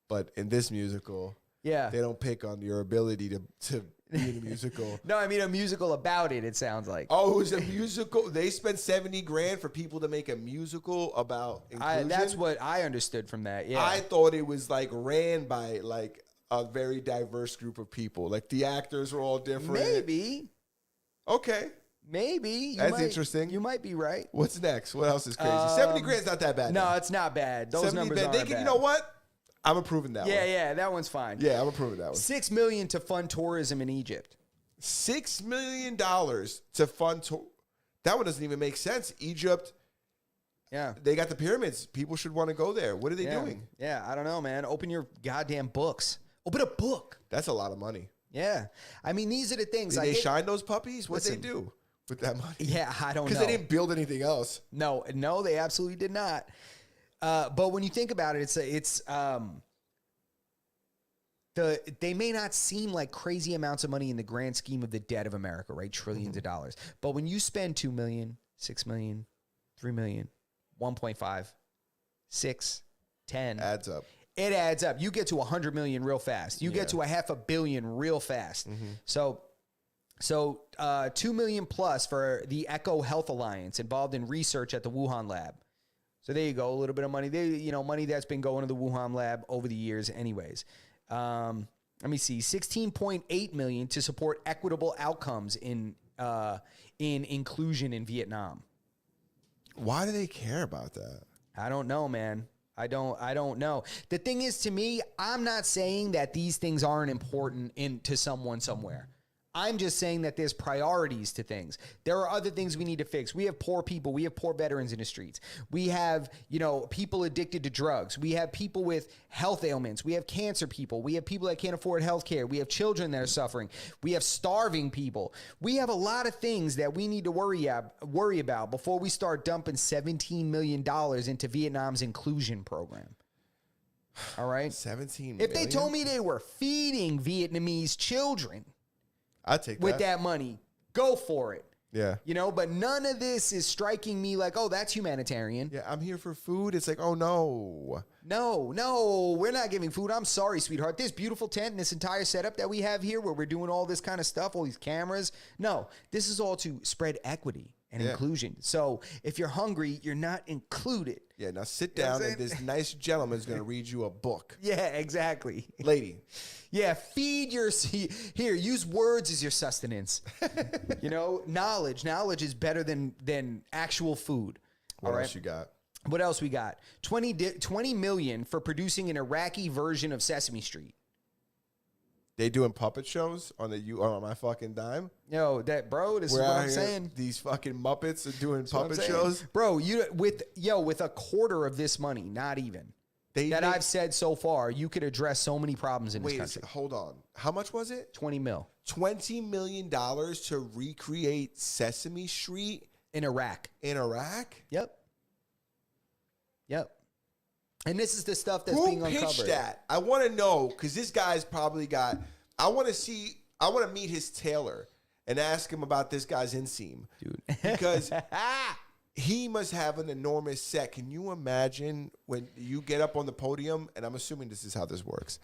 Speaker 2: But in this musical,
Speaker 3: Yeah.
Speaker 2: they don't pick on your ability to be in a musical.
Speaker 3: No, I mean a musical about it, it sounds like.
Speaker 2: Oh, it was a musical. They spent 70 grand for people to make a musical about inclusion.
Speaker 3: That's what I understood from that. Yeah.
Speaker 2: I thought it was like ran by like a very diverse group of people. Like the actors were all different.
Speaker 3: Maybe.
Speaker 2: Okay.
Speaker 3: Maybe.
Speaker 2: That's interesting.
Speaker 3: You might be right.
Speaker 2: What's next? What else is crazy? 70 grand's not that bad.
Speaker 3: No,
Speaker 2: now.
Speaker 3: it's not bad. Those
Speaker 2: 70
Speaker 3: numbers
Speaker 2: bad.
Speaker 3: aren't
Speaker 2: They can,
Speaker 3: bad.
Speaker 2: you know what? I'm approving that one.
Speaker 3: Yeah, that one's fine.
Speaker 2: Yeah, I'm approving that one.
Speaker 3: $6 million to fund tourism in Egypt.
Speaker 2: $6 million to fund that one doesn't even make sense. Egypt,
Speaker 3: Yeah.
Speaker 2: they got the pyramids. People should want to go there. What are they
Speaker 3: Yeah.
Speaker 2: doing?
Speaker 3: Yeah, I don't know, man. Open your goddamn books. Open a book.
Speaker 2: That's a lot of money.
Speaker 3: Yeah. I mean, these are the things.
Speaker 2: Did
Speaker 3: like
Speaker 2: they shine those puppies? What did
Speaker 3: Listen.
Speaker 2: they do with that money?
Speaker 3: Yeah, I don't know.
Speaker 2: Because they didn't build anything else.
Speaker 3: No, they absolutely did not. But when you think about it, they may not seem like crazy amounts of money in the grand scheme of the debt of America, right? Trillions of dollars. But when you spend 2 million, 6 million, 3 million, 1.5, 6, 10,
Speaker 2: Adds up.
Speaker 3: it adds up. You get to 100 million real fast. You get to $500 million real fast. So 2 million plus for the Echo Health Alliance involved in research at the Wuhan lab. So there you go, a little bit of money. Money that's been going to the Wuhan lab over the years anyways. Let me see, 16.8 million to support equitable outcomes in inclusion in Vietnam.
Speaker 2: Why do they care about that?
Speaker 3: I don't know, man. I don't know. The thing is, to me, I'm not saying that these things aren't important to someone somewhere. I'm just saying that there's priorities to things. There are other things we need to fix. We have poor people. We have poor veterans in the streets. We have, people addicted to drugs. We have people with health ailments. We have cancer people. We have people that can't afford health care. We have children that are suffering. We have starving people. We have a lot of things that we need to worry about before we start dumping $17 million into Vietnam's inclusion program. All right?
Speaker 2: 17
Speaker 3: If they
Speaker 2: million?
Speaker 3: told me they were feeding Vietnamese children
Speaker 2: I'd take
Speaker 3: with that money, go for it.
Speaker 2: Yeah.
Speaker 3: But none of this is striking me like, oh, that's humanitarian.
Speaker 2: Yeah, I'm here for food. It's like, oh, no.
Speaker 3: No, we're not giving food. I'm sorry, sweetheart. This beautiful tent and this entire setup that we have here where we're doing all this kind of stuff, all these cameras. No, this is all to spread equity and inclusion. So if you're hungry, you're not included.
Speaker 2: Yeah, now sit down and this nice gentleman is going to read you a book.
Speaker 3: Yeah, exactly.
Speaker 2: Lady.
Speaker 3: Yeah, here, use words as your sustenance. Knowledge. Knowledge is better than actual food.
Speaker 2: What else you got?
Speaker 3: What else we got? 20 million for producing an Iraqi version of Sesame Street.
Speaker 2: They doing puppet shows on my fucking dime?
Speaker 3: Yo, this is what I'm saying.
Speaker 2: These fucking Muppets are doing
Speaker 3: That's what I'm
Speaker 2: puppet
Speaker 3: saying.
Speaker 2: shows?
Speaker 3: Bro, with a quarter of this money, not even. I've said so far, you could address so many problems in this country.
Speaker 2: Wait, hold on. How much was it?
Speaker 3: 20 mil.
Speaker 2: $20 million to recreate Sesame Street?
Speaker 3: In Iraq.
Speaker 2: In Iraq?
Speaker 3: Yep. And this is the stuff that's being uncovered. Who pitched
Speaker 2: that? I want to know, because this guy's probably got... I want to meet his tailor and ask him about this guy's inseam.
Speaker 3: Dude.
Speaker 2: Because he must have an enormous set. Can you imagine when you get up on the podium, and I'm assuming this is how this works.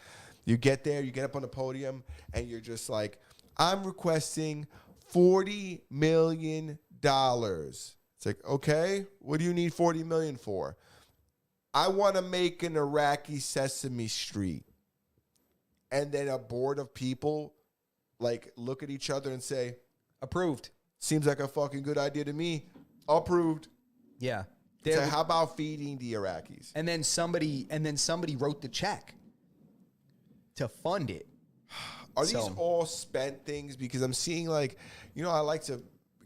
Speaker 2: You get there, you get up on the podium, and you're just like, I'm requesting $40 million. It's like, okay, what do you need $40 million for? I want to make an Iraqi Sesame Street. And then a board of people like look at each other and say,
Speaker 3: approved.
Speaker 2: Seems like a fucking good idea to me. Approved.
Speaker 3: Yeah.
Speaker 2: So how about feeding the Iraqis?
Speaker 3: And then somebody wrote the check to fund it.
Speaker 2: Are these all spent things? Because I'm seeing I like to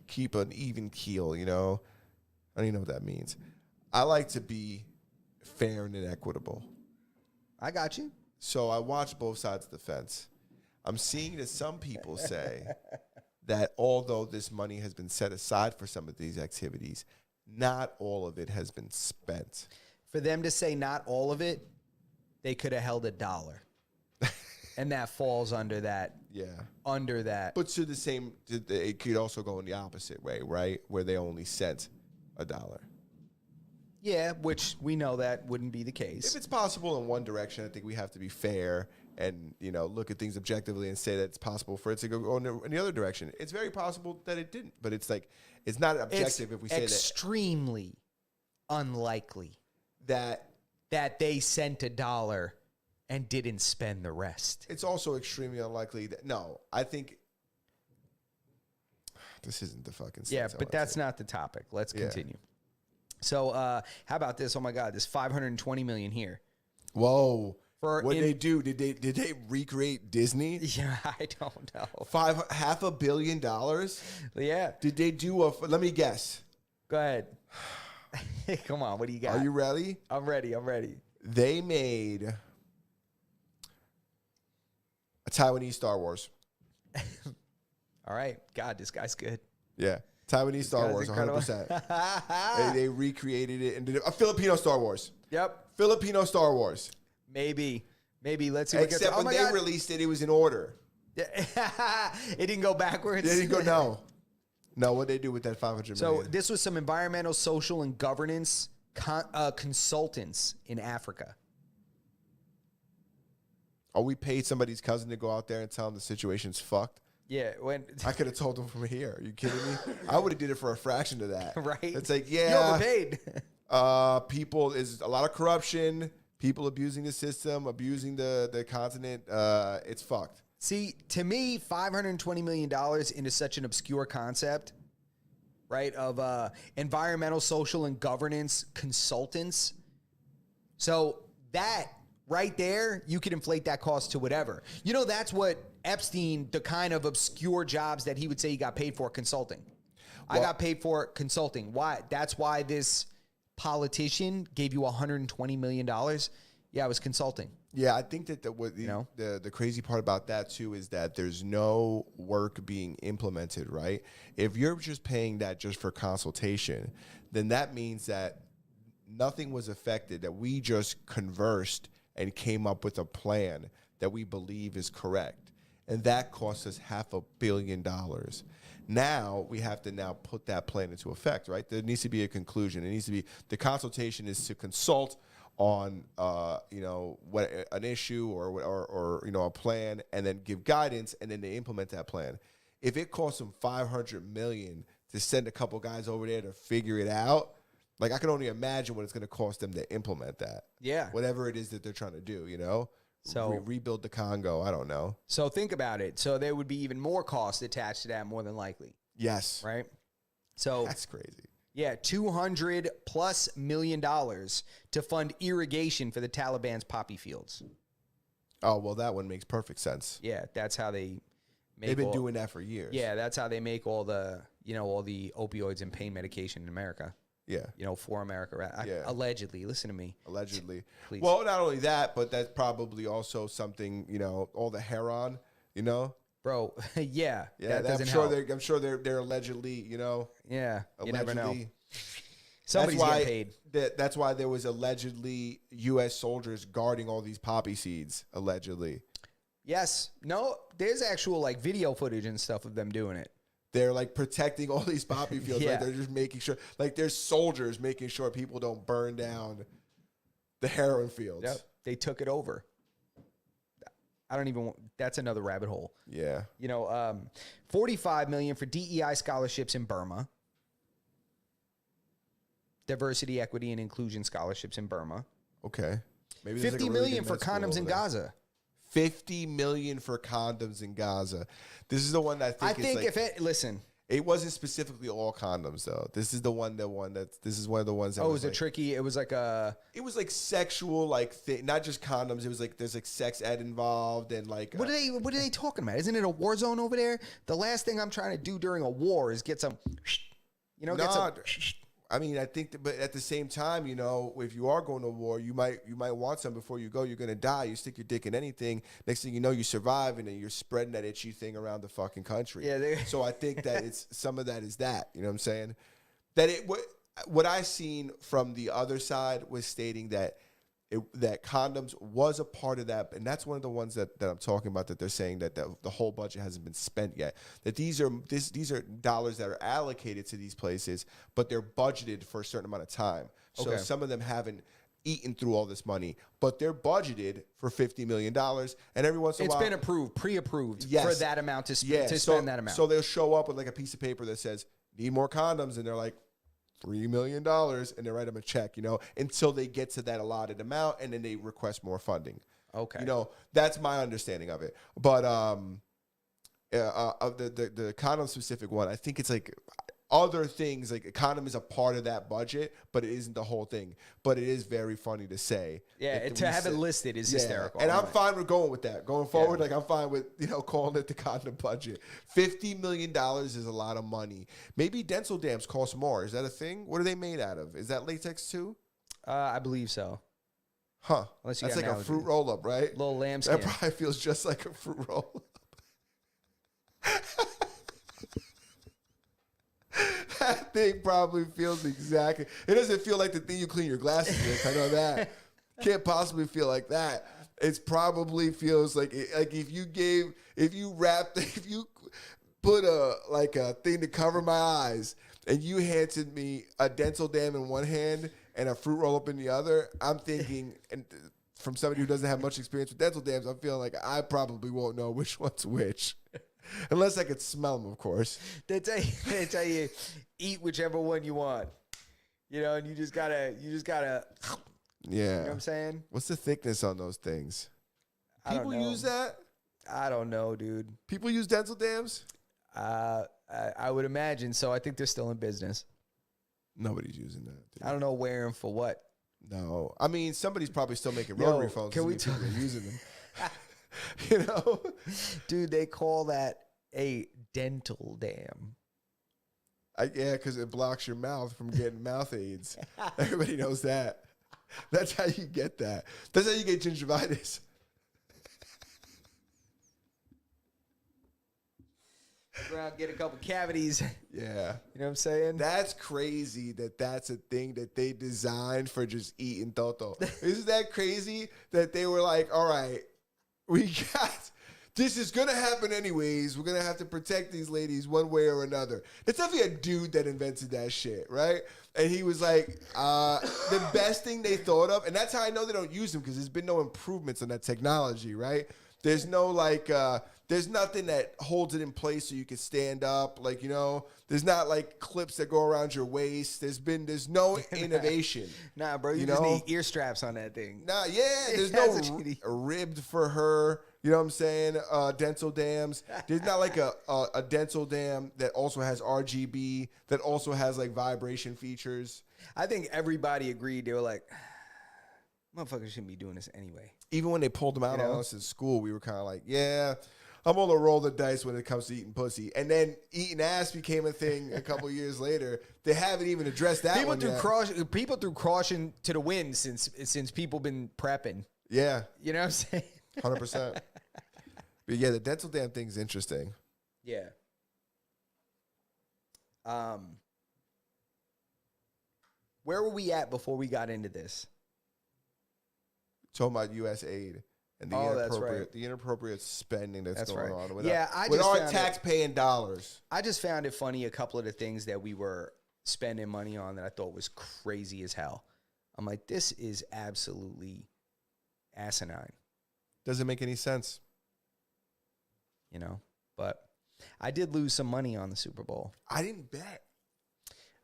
Speaker 2: keep an even keel, I don't even know what that means. I like to be fair and equitable.
Speaker 3: I got you.
Speaker 2: So I watch both sides of the fence. I'm seeing that some people say that although this money has been set aside for some of these activities, not all of it has been spent.
Speaker 3: For them to say not all of it, they could have held $1. And that falls under that.
Speaker 2: Yeah.
Speaker 3: Under that.
Speaker 2: But it could also go in the opposite way, right? Where they only sent $1.
Speaker 3: Yeah, which we know that wouldn't be the case.
Speaker 2: If it's possible in one direction, I think we have to be fair and, look at things objectively and say that it's possible for it to go in the other direction. It's very possible that it didn't, but it's it's not objective if we say that.
Speaker 3: It's extremely unlikely
Speaker 2: that
Speaker 3: they sent $1 and didn't spend the rest.
Speaker 2: It's also extremely unlikely that, I think this isn't the fucking sense.
Speaker 3: Yeah, but that's not the topic. Let's continue. So, how about this? Oh my God, this $520 million here.
Speaker 2: Whoa! What did they do? Did they recreate Disney?
Speaker 3: Yeah, I don't know.
Speaker 2: $500 million?
Speaker 3: Yeah.
Speaker 2: Did they do let me guess.
Speaker 3: Go ahead. Come on, what do you got?
Speaker 2: Are you ready?
Speaker 3: I'm ready.
Speaker 2: They made a Taiwanese Star Wars.
Speaker 3: All right. God, this guy's good.
Speaker 2: Yeah. Taiwanese Star Wars, 100%. They recreated it and did a Filipino Star Wars.
Speaker 3: Yep.
Speaker 2: Filipino Star Wars.
Speaker 3: Maybe. Let's see what gets.
Speaker 2: Except when they released it, it was in order.
Speaker 3: It didn't go backwards.
Speaker 2: They didn't go, no. No, what'd they do with that $500 million?
Speaker 3: So this was some environmental, social, and governance consultants in Africa.
Speaker 2: Oh, we paid somebody's cousin to go out there and tell him the situation's fucked?
Speaker 3: Yeah,
Speaker 2: I could have told him from here. Are you kidding me? I would have did it for a fraction of that.
Speaker 3: Right.
Speaker 2: It's like,
Speaker 3: You overpaid.
Speaker 2: People, is a lot of corruption, people abusing the system, abusing the continent. It's fucked.
Speaker 3: See, to me, $520 million into such an obscure concept, right, of environmental, social, and governance consultants. So that right there, you could inflate that cost to whatever. That's what Epstein, the kind of obscure jobs that he would say he got paid for, consulting. I got paid for consulting. Why? That's why this politician gave you $120 million. Yeah, it was consulting.
Speaker 2: Yeah, I think that the crazy part about that too is that there's no work being implemented, right? If you're just paying that just for consultation, then that means that nothing was affected, that we just conversed and came up with a plan that we believe is correct. And that cost us $500 million. Now we have to put that plan into effect, right? There needs to be a conclusion. It needs to be, the consultation is to consult on, what an issue or a plan, and then give guidance, and then they implement that plan. If it costs them $500 million to send a couple guys over there to figure it out, I can only imagine what it's going to cost them to implement that.
Speaker 3: Yeah.
Speaker 2: Whatever it is that they're trying to do,
Speaker 3: So
Speaker 2: rebuild the Congo. I don't know.
Speaker 3: So think about it. So there would be even more cost attached to that, more than likely.
Speaker 2: Yes.
Speaker 3: Right? So
Speaker 2: that's crazy.
Speaker 3: Yeah, $200+ million to fund irrigation for the Taliban's poppy fields.
Speaker 2: Oh, well, that one makes perfect sense.
Speaker 3: Yeah, that's how they make
Speaker 2: They've been doing that for years.
Speaker 3: Yeah, that's how they make all the, all the opioids and pain medication in America.
Speaker 2: Yeah.
Speaker 3: For America.
Speaker 2: Yeah.
Speaker 3: Allegedly. Listen to me.
Speaker 2: Allegedly.
Speaker 3: Please.
Speaker 2: Well, not only that, but that's probably also something, all the heroin,
Speaker 3: Bro, yeah.
Speaker 2: Yeah,
Speaker 3: that doesn't help.
Speaker 2: I'm sure they're allegedly,
Speaker 3: Yeah,
Speaker 2: allegedly.
Speaker 3: you never know. Somebody's getting paid.
Speaker 2: That's why there was allegedly U.S. soldiers guarding all these poppy seeds, allegedly.
Speaker 3: Yes. No, there's actual video footage and stuff of them doing it.
Speaker 2: They're protecting all these poppy fields.
Speaker 3: Yeah.
Speaker 2: They're just making sure, there's soldiers making sure people don't burn down the heroin fields.
Speaker 3: Yep. They took it over. I don't even want, that's another rabbit hole.
Speaker 2: Yeah.
Speaker 3: $45 million for DEI scholarships in Burma. Diversity, equity, and inclusion scholarships in Burma.
Speaker 2: Okay. Maybe
Speaker 3: $50 million for condoms in Gaza.
Speaker 2: $50 million for condoms in Gaza. This is the one that I think
Speaker 3: listen.
Speaker 2: It wasn't specifically all condoms though. This is this is one of the ones that
Speaker 3: it was tricky. It was
Speaker 2: it was sexual not just condoms. It was there's sex ed involved and
Speaker 3: what are they talking about? Isn't it a war zone over there? The last thing I'm trying to do during a war is get some
Speaker 2: I mean, I think but at the same time, if you are going to war, you might want some before you go. You're going to die. You stick your dick in anything. Next thing you know, you survive, and then you're spreading that itchy thing around the fucking country.
Speaker 3: Yeah.
Speaker 2: So I think that it's some of that is that. You know what I'm saying? That what I seen from the other side was stating that that condoms was a part of that, and that's one of the ones that I'm talking about, that they're saying that the whole budget hasn't been spent yet. That these are dollars that are allocated to these places, but they're budgeted for a certain amount of time. So some of them haven't eaten through all this money, but they're budgeted for $50 million, and every once in a while
Speaker 3: it's been approved, pre-approved for that amount to spend that amount.
Speaker 2: So they'll show up with a piece of paper that says need more condoms, and they're like, $3 million, and they write them a check, until they get to that allotted amount, and then they request more funding.
Speaker 3: Okay.
Speaker 2: That's my understanding of it. But of the condom specific one, I think it's other things, a condom is a part of that budget, but it isn't the whole thing. But it is very funny to say.
Speaker 3: Yeah, to have it listed is hysterical.
Speaker 2: And I'm fine with going with that. Going forward, I'm fine with, calling it the condom budget. $50 million is a lot of money. Maybe dental dams cost more. Is that a thing? What are they made out of? Is that latex too?
Speaker 3: I believe so.
Speaker 2: Huh.
Speaker 3: Unless you
Speaker 2: That's
Speaker 3: got
Speaker 2: a fruit roll-up, right?
Speaker 3: Little lambskin.
Speaker 2: That probably feels just like a fruit roll-up. That thing probably feels exactly. It doesn't feel like the thing you clean your glasses with. I know that. Can't possibly feel like that. It probably feels like if you put a thing to cover my eyes, and you handed me a dental dam in one hand and a fruit roll up in the other. I'm thinking, and from somebody who doesn't have much experience with dental dams, I'm feeling like I probably won't know which one's which. Unless I could smell them, of course.
Speaker 3: They tell you eat whichever one you want. And you just gotta
Speaker 2: Yeah.
Speaker 3: You know what I'm saying?
Speaker 2: What's the thickness on those things?
Speaker 3: I don't
Speaker 2: People
Speaker 3: know.
Speaker 2: use that?
Speaker 3: I don't know, dude.
Speaker 2: People use dental dams?
Speaker 3: I would imagine so. I think they're still in business.
Speaker 2: Nobody's using that, dude.
Speaker 3: I don't know where and for what.
Speaker 2: No. I mean, somebody's probably still making rotary phones.
Speaker 3: Can we
Speaker 2: people are using them?
Speaker 3: Dude, they call that a dental dam.
Speaker 2: Yeah, because it blocks your mouth from getting mouth aids. Everybody knows that. That's how you get that. That's how you get gingivitis.
Speaker 3: Around, get a couple cavities.
Speaker 2: Yeah.
Speaker 3: You know what I'm saying?
Speaker 2: That's crazy that's a thing that they designed for just eating toto. Isn't that crazy that they were like, all right, this is going to happen anyways. We're going to have to protect these ladies one way or another. It's definitely a dude that invented that shit, right? And he was like, the best thing they thought of, and that's how I know they don't use them, because there's been no improvements on that technology, right? There's no there's nothing that holds it in place so you can stand up. There's not clips that go around your waist. There's no innovation.
Speaker 3: Nah, bro, you just need ear straps on that thing.
Speaker 2: Nah, yeah, there's no ribbed for her. You know what I'm saying? Dental dams. There's not like a dental dam that also has RGB, that also has like vibration features.
Speaker 3: I think everybody agreed. They were like, motherfuckers shouldn't be doing this anyway.
Speaker 2: Even when they pulled them out on us in school, we were kind of like, yeah, I'm gonna roll the dice when it comes to eating pussy. And then eating ass became a thing a couple years later. They haven't even addressed that one yet.
Speaker 3: People threw caution to the wind since people been prepping.
Speaker 2: Yeah.
Speaker 3: You know what I'm saying?
Speaker 2: 100%. But yeah, the dental dam thing's interesting.
Speaker 3: Yeah. Where were we at before we got into this?
Speaker 2: Talking about U.S. aid and the inappropriate spending that's going on with, with our tax-paying dollars.
Speaker 3: I just found it funny, a couple of the things that we were spending money on that I thought was crazy as hell. I'm like, this is absolutely asinine.
Speaker 2: Doesn't make any sense.
Speaker 3: You know, but I did lose some money on the Super Bowl.
Speaker 2: I didn't bet.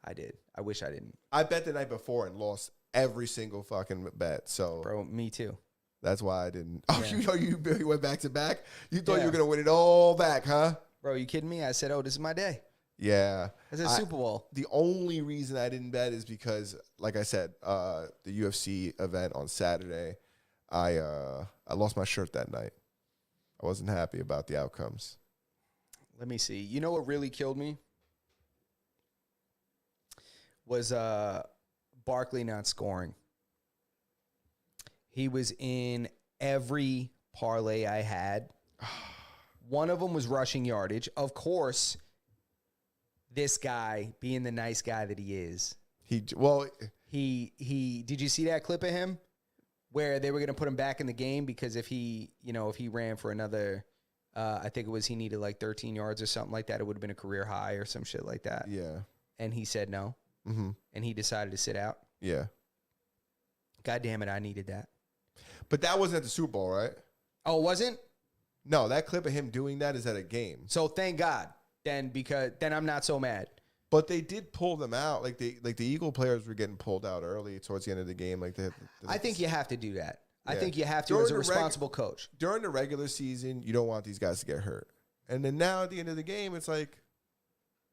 Speaker 3: I did. I wish I didn't.
Speaker 2: I bet the night before and lost every single fucking bet. So,
Speaker 3: bro, me too.
Speaker 2: That's why I didn't. Oh, yeah. You went back to back? You thought you were going to win it all back, huh?
Speaker 3: Bro, you kidding me? I said, oh, this is my day.
Speaker 2: Yeah.
Speaker 3: It's a Super Bowl.
Speaker 2: The only reason I didn't bet is because, like I said, the UFC event on Saturday, I lost my shirt that night. I wasn't happy about the outcomes.
Speaker 3: Let me see. You know what really killed me? Was Barkley not scoring. He was in every parlay I had. One of them was rushing yardage. Of course, this guy, being the nice guy that he is. He did you see that clip of him where they were going to put him back in the game because if he ran for another, I think it was he needed like 13 yards or something like that, it would have been a career high or some shit like that.
Speaker 2: Yeah.
Speaker 3: And he said no. Mm-hmm. And he decided to sit out.
Speaker 2: Yeah.
Speaker 3: God damn it, I needed that.
Speaker 2: But that wasn't at the Super Bowl, right?
Speaker 3: Oh, it wasn't?
Speaker 2: No, that clip of him doing that is at a game.
Speaker 3: So thank God. Then I'm not so mad.
Speaker 2: But they did pull them out. Like the Eagle players were getting pulled out early towards the end of the game.
Speaker 3: I think you have to do that. Yeah. I think you have to
Speaker 2: during
Speaker 3: as a responsible coach.
Speaker 2: During the regular season, you don't want these guys to get hurt. And then now at the end of the game, it's like,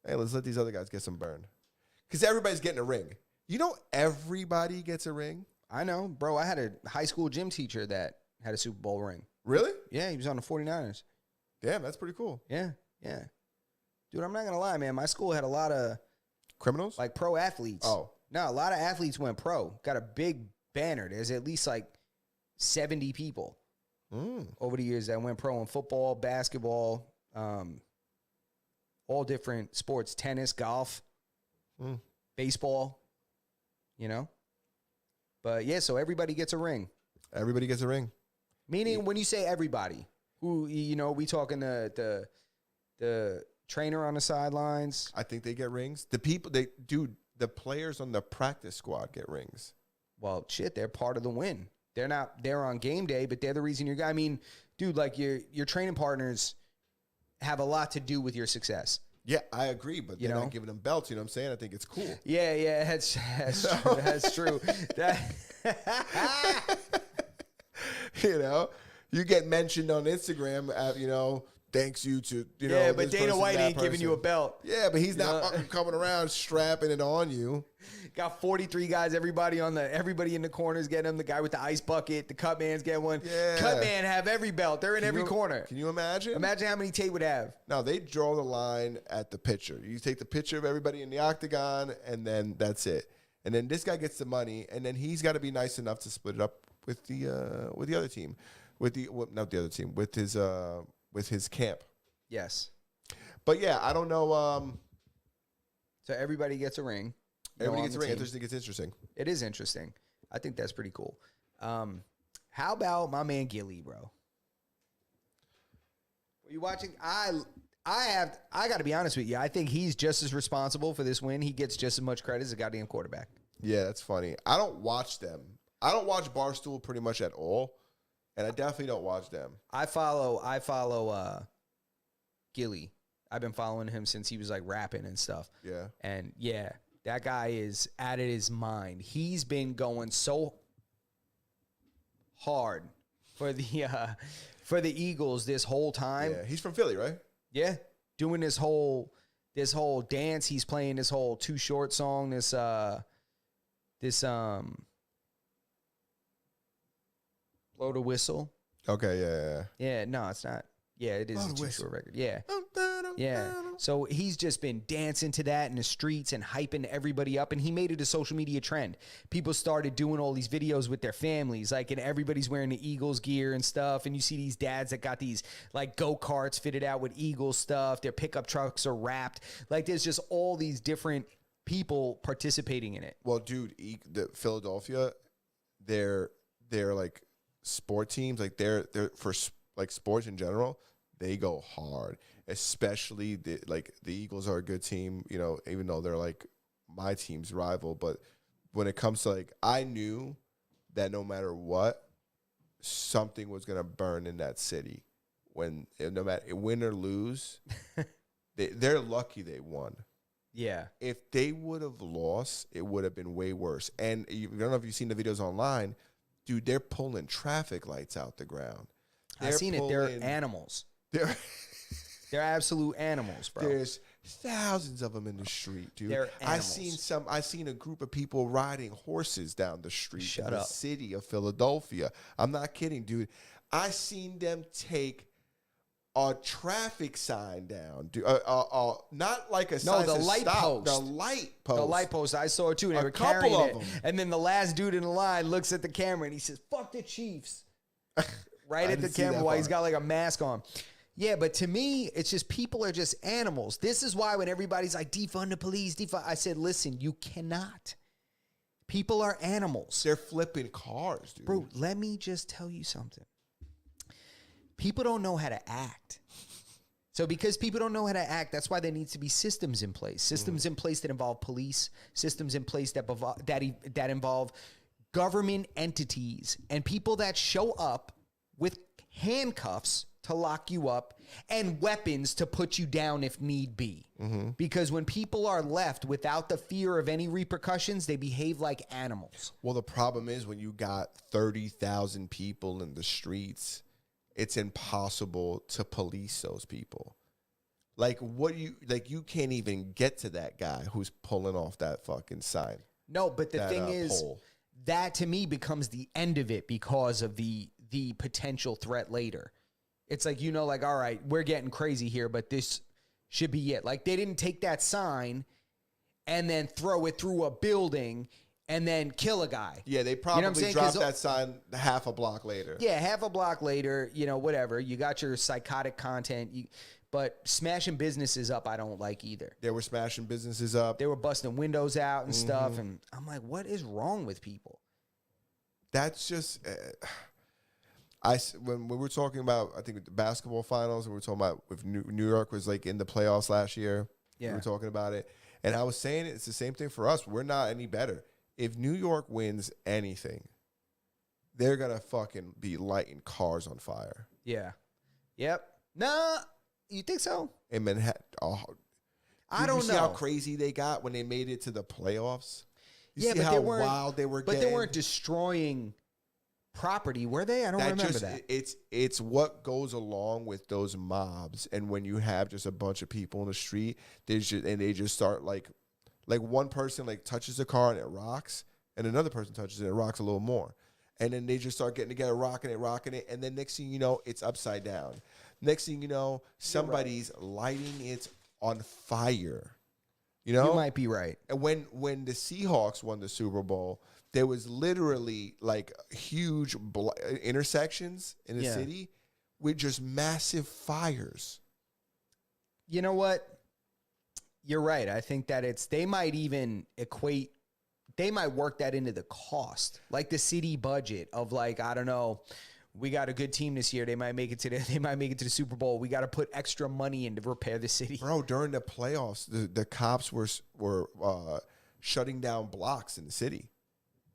Speaker 2: hey, let's let these other guys get some burn. Because everybody's getting a ring. You know everybody gets a ring?
Speaker 3: I know. Bro, I had a high school gym teacher that had a Super Bowl ring.
Speaker 2: Really?
Speaker 3: Yeah, he was on the 49ers.
Speaker 2: Damn, that's pretty cool.
Speaker 3: Yeah. Dude, I'm not going to lie, man. My school had a lot of...
Speaker 2: Criminals?
Speaker 3: Like pro athletes.
Speaker 2: Oh.
Speaker 3: No, a lot of athletes went pro. Got a big banner. There's at least like 70 people over the years that went pro in football, basketball, all different sports, tennis, golf, baseball, you know? But yeah, so everybody gets a ring.
Speaker 2: Everybody gets a ring.
Speaker 3: Meaning when you say everybody, who, we talking the trainer on the sidelines?
Speaker 2: I think they get rings. The players on the practice squad get rings.
Speaker 3: Well, shit, they're part of the win. They're not there on game day, but they're the reason you're. I mean, dude, like your training partners have a lot to do with your success.
Speaker 2: Yeah, I agree, but they're not giving them belts. You know what I'm saying? I think it's cool.
Speaker 3: Yeah, that's true. That's true.
Speaker 2: You get mentioned on Instagram. Thanks you to
Speaker 3: Yeah, but Dana White ain't giving you a belt.
Speaker 2: Yeah, but he's not coming around strapping it on you.
Speaker 3: Got 43 guys. Everybody in the corners getting them. The guy with the ice bucket. The cut man's getting one.
Speaker 2: Yeah.
Speaker 3: Cut man have every belt. They're in every corner.
Speaker 2: Can you imagine?
Speaker 3: Imagine how many Tate would have.
Speaker 2: No, they draw the line at the pitcher. You take the picture of everybody in the octagon, and then that's it. And then this guy gets the money, and then he's got to be nice enough to split it up with the other team, with his camp.
Speaker 3: Yes.
Speaker 2: But yeah, I don't know.
Speaker 3: So everybody gets a ring.
Speaker 2: Everybody gets a ring. I just think it's interesting.
Speaker 3: It is interesting. I think that's pretty cool. How about my man Gilly, bro? Are you watching? I got to be honest with you. I think he's just as responsible for this win. He gets just as much credit as a goddamn quarterback.
Speaker 2: Yeah, that's funny. I don't watch them. I don't watch Barstool pretty much at all, and I definitely don't watch them.
Speaker 3: I follow Gilly. I've been following him since he was like rapping and stuff.
Speaker 2: Yeah.
Speaker 3: And yeah, that guy is out of his mind. He's been going so hard for for the Eagles this whole time.
Speaker 2: Yeah, he's from Philly, right?
Speaker 3: Yeah, doing this whole dance. He's playing this whole Too Short song. This blow the whistle.
Speaker 2: Okay, yeah.
Speaker 3: Yeah, no, it's not. Yeah, it is
Speaker 2: Blow
Speaker 3: a
Speaker 2: the
Speaker 3: Too
Speaker 2: whistle.
Speaker 3: Short record. Yeah. Yeah. So he's just been dancing to that in the streets and hyping everybody up. And he made it a social media trend. People started doing all these videos with their families, like, and everybody's wearing the Eagles gear and stuff. And you see these dads that got these like go-karts fitted out with Eagles stuff. Their pickup trucks are wrapped. Like, there's just all these different people participating in it.
Speaker 2: Well, dude, the Philadelphia, they're like sport teams, like they're for like sports in general, they go hard. Especially the Eagles are a good team, you know, even though they're like my team's rival. But when it comes to like, I knew that no matter what, something was gonna burn in that city. No matter win or lose, they're lucky they won.
Speaker 3: Yeah.
Speaker 2: If they would have lost, it would have been way worse. And I don't know if you've seen the videos online, dude. They're pulling traffic lights out the ground.
Speaker 3: I've seen it. They're animals. They're absolute animals, bro.
Speaker 2: There's thousands of them in the street, dude.
Speaker 3: They're animals.
Speaker 2: I seen a group of people riding horses down the street in the
Speaker 3: up.
Speaker 2: city of Philadelphia. I'm not kidding, dude. I seen them take a traffic sign down, dude. Not like a sign.
Speaker 3: No, the
Speaker 2: to
Speaker 3: light
Speaker 2: stop.
Speaker 3: post.
Speaker 2: The light post.
Speaker 3: The light post. I saw it too. And they
Speaker 2: A
Speaker 3: were
Speaker 2: couple
Speaker 3: carrying
Speaker 2: of
Speaker 3: it.
Speaker 2: them.
Speaker 3: And then the last dude in the line looks at the camera and he says, "Fuck the Chiefs." Right at the
Speaker 2: didn't see
Speaker 3: camera
Speaker 2: that
Speaker 3: while
Speaker 2: part.
Speaker 3: he's got like a mask on. Yeah, but to me, it's just people are just animals. This is why when everybody's like, defund the police, defund, I said, listen, you cannot. People are animals.
Speaker 2: They're flipping cars, dude.
Speaker 3: Bro, let me just tell you something. People don't know how to act. So because people don't know how to act, that's why there needs to be systems in place. Systems in place that involve police, systems in place that involve government entities and people that show up with handcuffs to lock you up and weapons to put you down if need be. Because when people are left without the fear of any repercussions, they behave like animals.
Speaker 2: Well, the problem is when you got 30,000 people in the streets, it's impossible to police those people. Like, you can't even get to that guy who's pulling off that fucking sign.
Speaker 3: No, but the thing is,
Speaker 2: pole.
Speaker 3: that to me becomes the end of it because of the potential threat later. It's like, you know, like, all right, we're getting crazy here, but this should be it. Like, they didn't take that sign and then throw it through a building and then kill a guy.
Speaker 2: Yeah, they probably
Speaker 3: what I'm saying?
Speaker 2: dropped
Speaker 3: 'Cause
Speaker 2: that sign half a block later.
Speaker 3: Yeah, half a block later, you know, whatever. You got your psychotic content. But smashing businesses up, I don't like either.
Speaker 2: They were smashing businesses up.
Speaker 3: They were busting windows out and stuff. And I'm like, what is wrong with people?
Speaker 2: That's just... when we were talking about, I think, the basketball finals, and we were talking about if New York was like in the playoffs last year, we were talking about it, and I was saying it's the same thing for us. We're not any better. If New York wins anything, they're gonna fucking be lighting cars on fire.
Speaker 3: Yeah. Yep. Nah, you think so?
Speaker 2: In Manhattan,
Speaker 3: I don't
Speaker 2: you see
Speaker 3: know
Speaker 2: how crazy they got when they made it to the playoffs. You see
Speaker 3: but
Speaker 2: how
Speaker 3: they weren't
Speaker 2: wild they were.
Speaker 3: But
Speaker 2: getting?
Speaker 3: they weren't destroying property, were they? I don't remember that.
Speaker 2: It's what goes along with those mobs, and when you have just a bunch of people in the street, they just start like one person like touches the car and it rocks, and another person touches it and it rocks a little more, and then they just start getting together, rocking it, and then next thing you know, it's upside down. Next thing you know, somebody's lighting it on fire. You know,
Speaker 3: You might be right.
Speaker 2: and when the Seahawks won the Super Bowl, there was literally like huge intersections in the city with just massive fires.
Speaker 3: You know what? You're right. I think that they might work that into the cost, like the city budget of like, I don't know, we got a good team this year. They might make it to the Super Bowl. We got to put extra money in to repair the city.
Speaker 2: Bro, during the playoffs, the cops were shutting down blocks in the city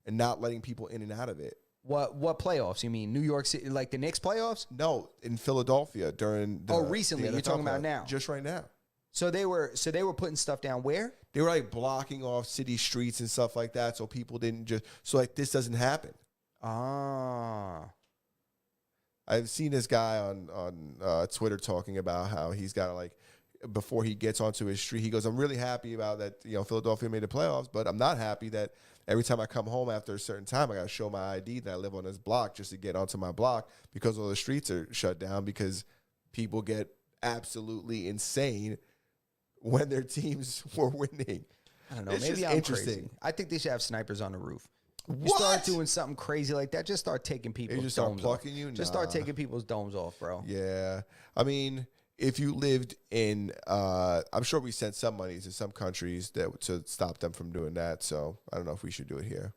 Speaker 2: and not letting people in and out of it.
Speaker 3: What playoffs? You mean New York City, like the Knicks playoffs?
Speaker 2: No, in Philadelphia during the
Speaker 3: recently.
Speaker 2: the
Speaker 3: You're talking
Speaker 2: NFL
Speaker 3: about now.
Speaker 2: Just right now.
Speaker 3: So they were putting stuff down where?
Speaker 2: They were like blocking off city streets and stuff like that so people didn't just, so like this doesn't happen.
Speaker 3: Ah.
Speaker 2: I've seen this guy on Twitter talking about how he's got to, like, before he gets onto his street, he goes, I'm really happy about that, you know, Philadelphia made the playoffs, but I'm not happy that every time I come home after a certain time, I got to show my ID that I live on this block just to get onto my block because all the streets are shut down because people get absolutely insane when their teams were winning.
Speaker 3: I don't know.
Speaker 2: It's
Speaker 3: Maybe
Speaker 2: just
Speaker 3: I'm
Speaker 2: interesting.
Speaker 3: crazy. I think they should have snipers on the roof. You
Speaker 2: What?
Speaker 3: start doing something crazy like that, just start taking
Speaker 2: They
Speaker 3: people's
Speaker 2: just start
Speaker 3: domes
Speaker 2: plucking
Speaker 3: off.
Speaker 2: you?
Speaker 3: Just
Speaker 2: Nah.
Speaker 3: start taking people's domes off, bro.
Speaker 2: Yeah. I mean, if you lived in, I'm sure we sent some money to some countries that to stop them from doing that. So I don't know if we should do it here.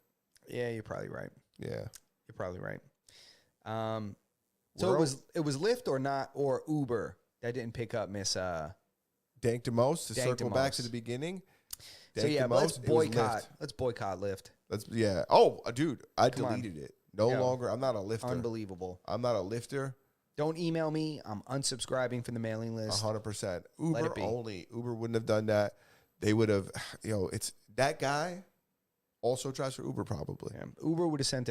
Speaker 3: Yeah, you're probably right.
Speaker 2: Yeah.
Speaker 3: You're probably right. So it was Lyft or not, or Uber that didn't pick up Miss
Speaker 2: Dank Damoss, to
Speaker 3: Dank
Speaker 2: circle back
Speaker 3: Damoss.
Speaker 2: to the beginning.
Speaker 3: So
Speaker 2: Dank
Speaker 3: yeah,
Speaker 2: Damoss,
Speaker 3: let's
Speaker 2: it was Lyft.
Speaker 3: boycott. Let's boycott Lyft.
Speaker 2: Yeah. Oh, dude, I
Speaker 3: Come on.
Speaker 2: deleted it. No
Speaker 3: Yeah.
Speaker 2: longer. I'm not a lifter.
Speaker 3: Unbelievable.
Speaker 2: I'm not a lifter.
Speaker 3: Don't email me. I'm unsubscribing from the mailing list.
Speaker 2: 100%.
Speaker 3: Let
Speaker 2: Uber
Speaker 3: it be.
Speaker 2: only. Uber wouldn't have done that. They would have, it's that guy also drives for Uber probably.
Speaker 3: Yeah. Uber would have sent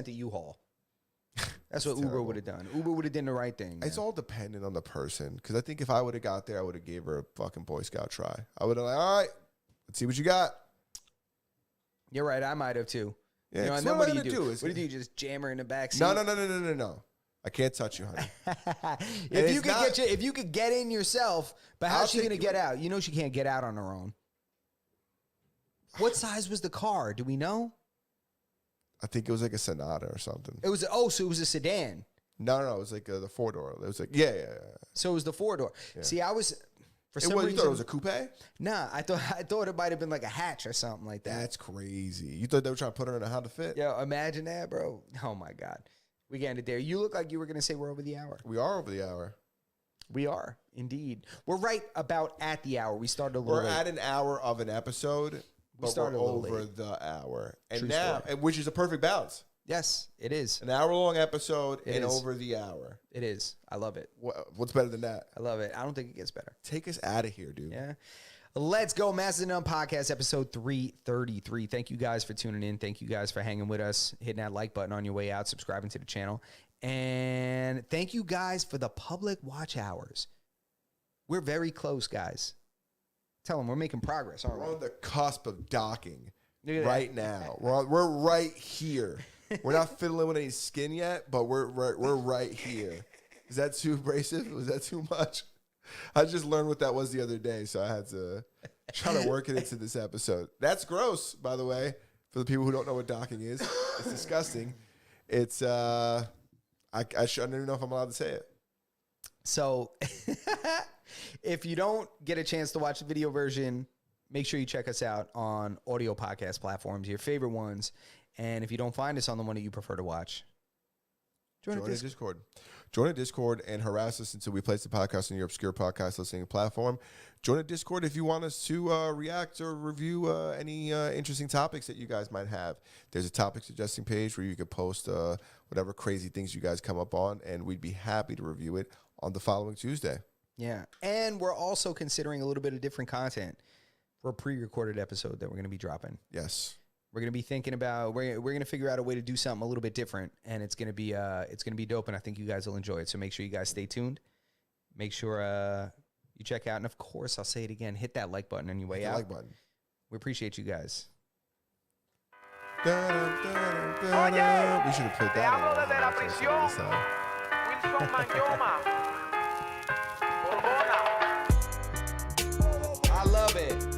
Speaker 3: a U-Haul. That's what Uber
Speaker 2: terrible.
Speaker 3: would have done. Uber would have done the right thing.
Speaker 2: It's
Speaker 3: man.
Speaker 2: all dependent on the person. Because I think if I would have got there, I would have gave her a fucking Boy Scout try. I would have like, all right, let's see what you got.
Speaker 3: You're right. I might have too.
Speaker 2: Yeah,
Speaker 3: You know,
Speaker 2: 'cause
Speaker 3: and then
Speaker 2: what
Speaker 3: what
Speaker 2: am
Speaker 3: do
Speaker 2: I
Speaker 3: you
Speaker 2: gonna
Speaker 3: do?
Speaker 2: do?
Speaker 3: What do you do? Just jam her in the back seat?
Speaker 2: No. I can't touch you, honey.
Speaker 3: If you could get in yourself, but how's she
Speaker 2: take
Speaker 3: gonna
Speaker 2: you
Speaker 3: get
Speaker 2: in.
Speaker 3: out? You know she can't get out on her own. What size was the car? Do we know?
Speaker 2: I think it was like a Sonata or something.
Speaker 3: So it was a sedan.
Speaker 2: No, it was like the 4-door. It was like, yeah.
Speaker 3: So it was the 4-door. See, I was for
Speaker 2: It
Speaker 3: some
Speaker 2: was, you
Speaker 3: reason.
Speaker 2: thought it was a coupe?
Speaker 3: Nah, I thought it might have been like a hatch or something like that.
Speaker 2: That's crazy. You thought they were trying to put her in a Honda Fit?
Speaker 3: Yo, imagine that, bro. Oh my God. We getting it there. You look like you were gonna say we're over the hour.
Speaker 2: We are over the hour.
Speaker 3: We are, indeed. We're right about at the hour. We started a little
Speaker 2: We're
Speaker 3: late.
Speaker 2: at an hour of an episode, but
Speaker 3: started
Speaker 2: we're
Speaker 3: a little
Speaker 2: over
Speaker 3: late.
Speaker 2: the hour. And
Speaker 3: True
Speaker 2: now,
Speaker 3: story.
Speaker 2: which is a perfect balance.
Speaker 3: Yes, it is.
Speaker 2: An hour-long episode
Speaker 3: It
Speaker 2: and
Speaker 3: is.
Speaker 2: over the hour.
Speaker 3: It is. I love it.
Speaker 2: What's better than that?
Speaker 3: I love it. I don't think it gets better.
Speaker 2: Take us out of here, dude.
Speaker 3: Yeah. Let's go. Masters of None Podcast, episode 333. Thank you guys for tuning in. Thank you guys for hanging with us, hitting that like button on your way out, subscribing to the channel. And thank you guys for the public watch hours. We're very close, guys. Tell them we're making progress, aren't
Speaker 2: We're
Speaker 3: we?
Speaker 2: on the cusp of docking
Speaker 3: Look at that.
Speaker 2: right now. We're right here. We're not fiddling with any skin yet, but we're right here. Is that too abrasive? Was that too much? I just learned what that was the other day, so I had to try to work it into this episode. That's gross, by the way, for the people who don't know what docking is. It's disgusting. It's I don't even know if I'm allowed to say it.
Speaker 3: So if you don't get a chance to watch the video version, make sure you check us out on audio podcast platforms, your favorite ones. And if you don't find us on the one that you prefer to watch, join
Speaker 2: Join
Speaker 3: us.
Speaker 2: the Discord. Join a Discord and harass us until we place the podcast on your obscure podcast listening platform. Join a Discord if you want us to react or review any interesting topics that you guys might have. There's a topic suggesting page where you could post whatever crazy things you guys come up on, and we'd be happy to review it on the following Tuesday.
Speaker 3: Yeah. And we're also considering a little bit of different content for a pre-recorded episode that we're going to be dropping.
Speaker 2: Yes.
Speaker 3: We're going to be thinking about, we're going to figure out a way to do something a little bit different, and it's going to be dope, and I think you guys will enjoy it. So make sure you guys stay tuned. Make sure you check out, and of course, I'll say it again, hit that like button on your way
Speaker 2: Hit the
Speaker 3: out.
Speaker 2: like button.
Speaker 3: We appreciate you guys.
Speaker 2: We should have put
Speaker 1: Te
Speaker 2: that
Speaker 1: hablo
Speaker 2: on.
Speaker 1: desde la prisión. Wilson Manyoma. Borbona.
Speaker 3: I love it.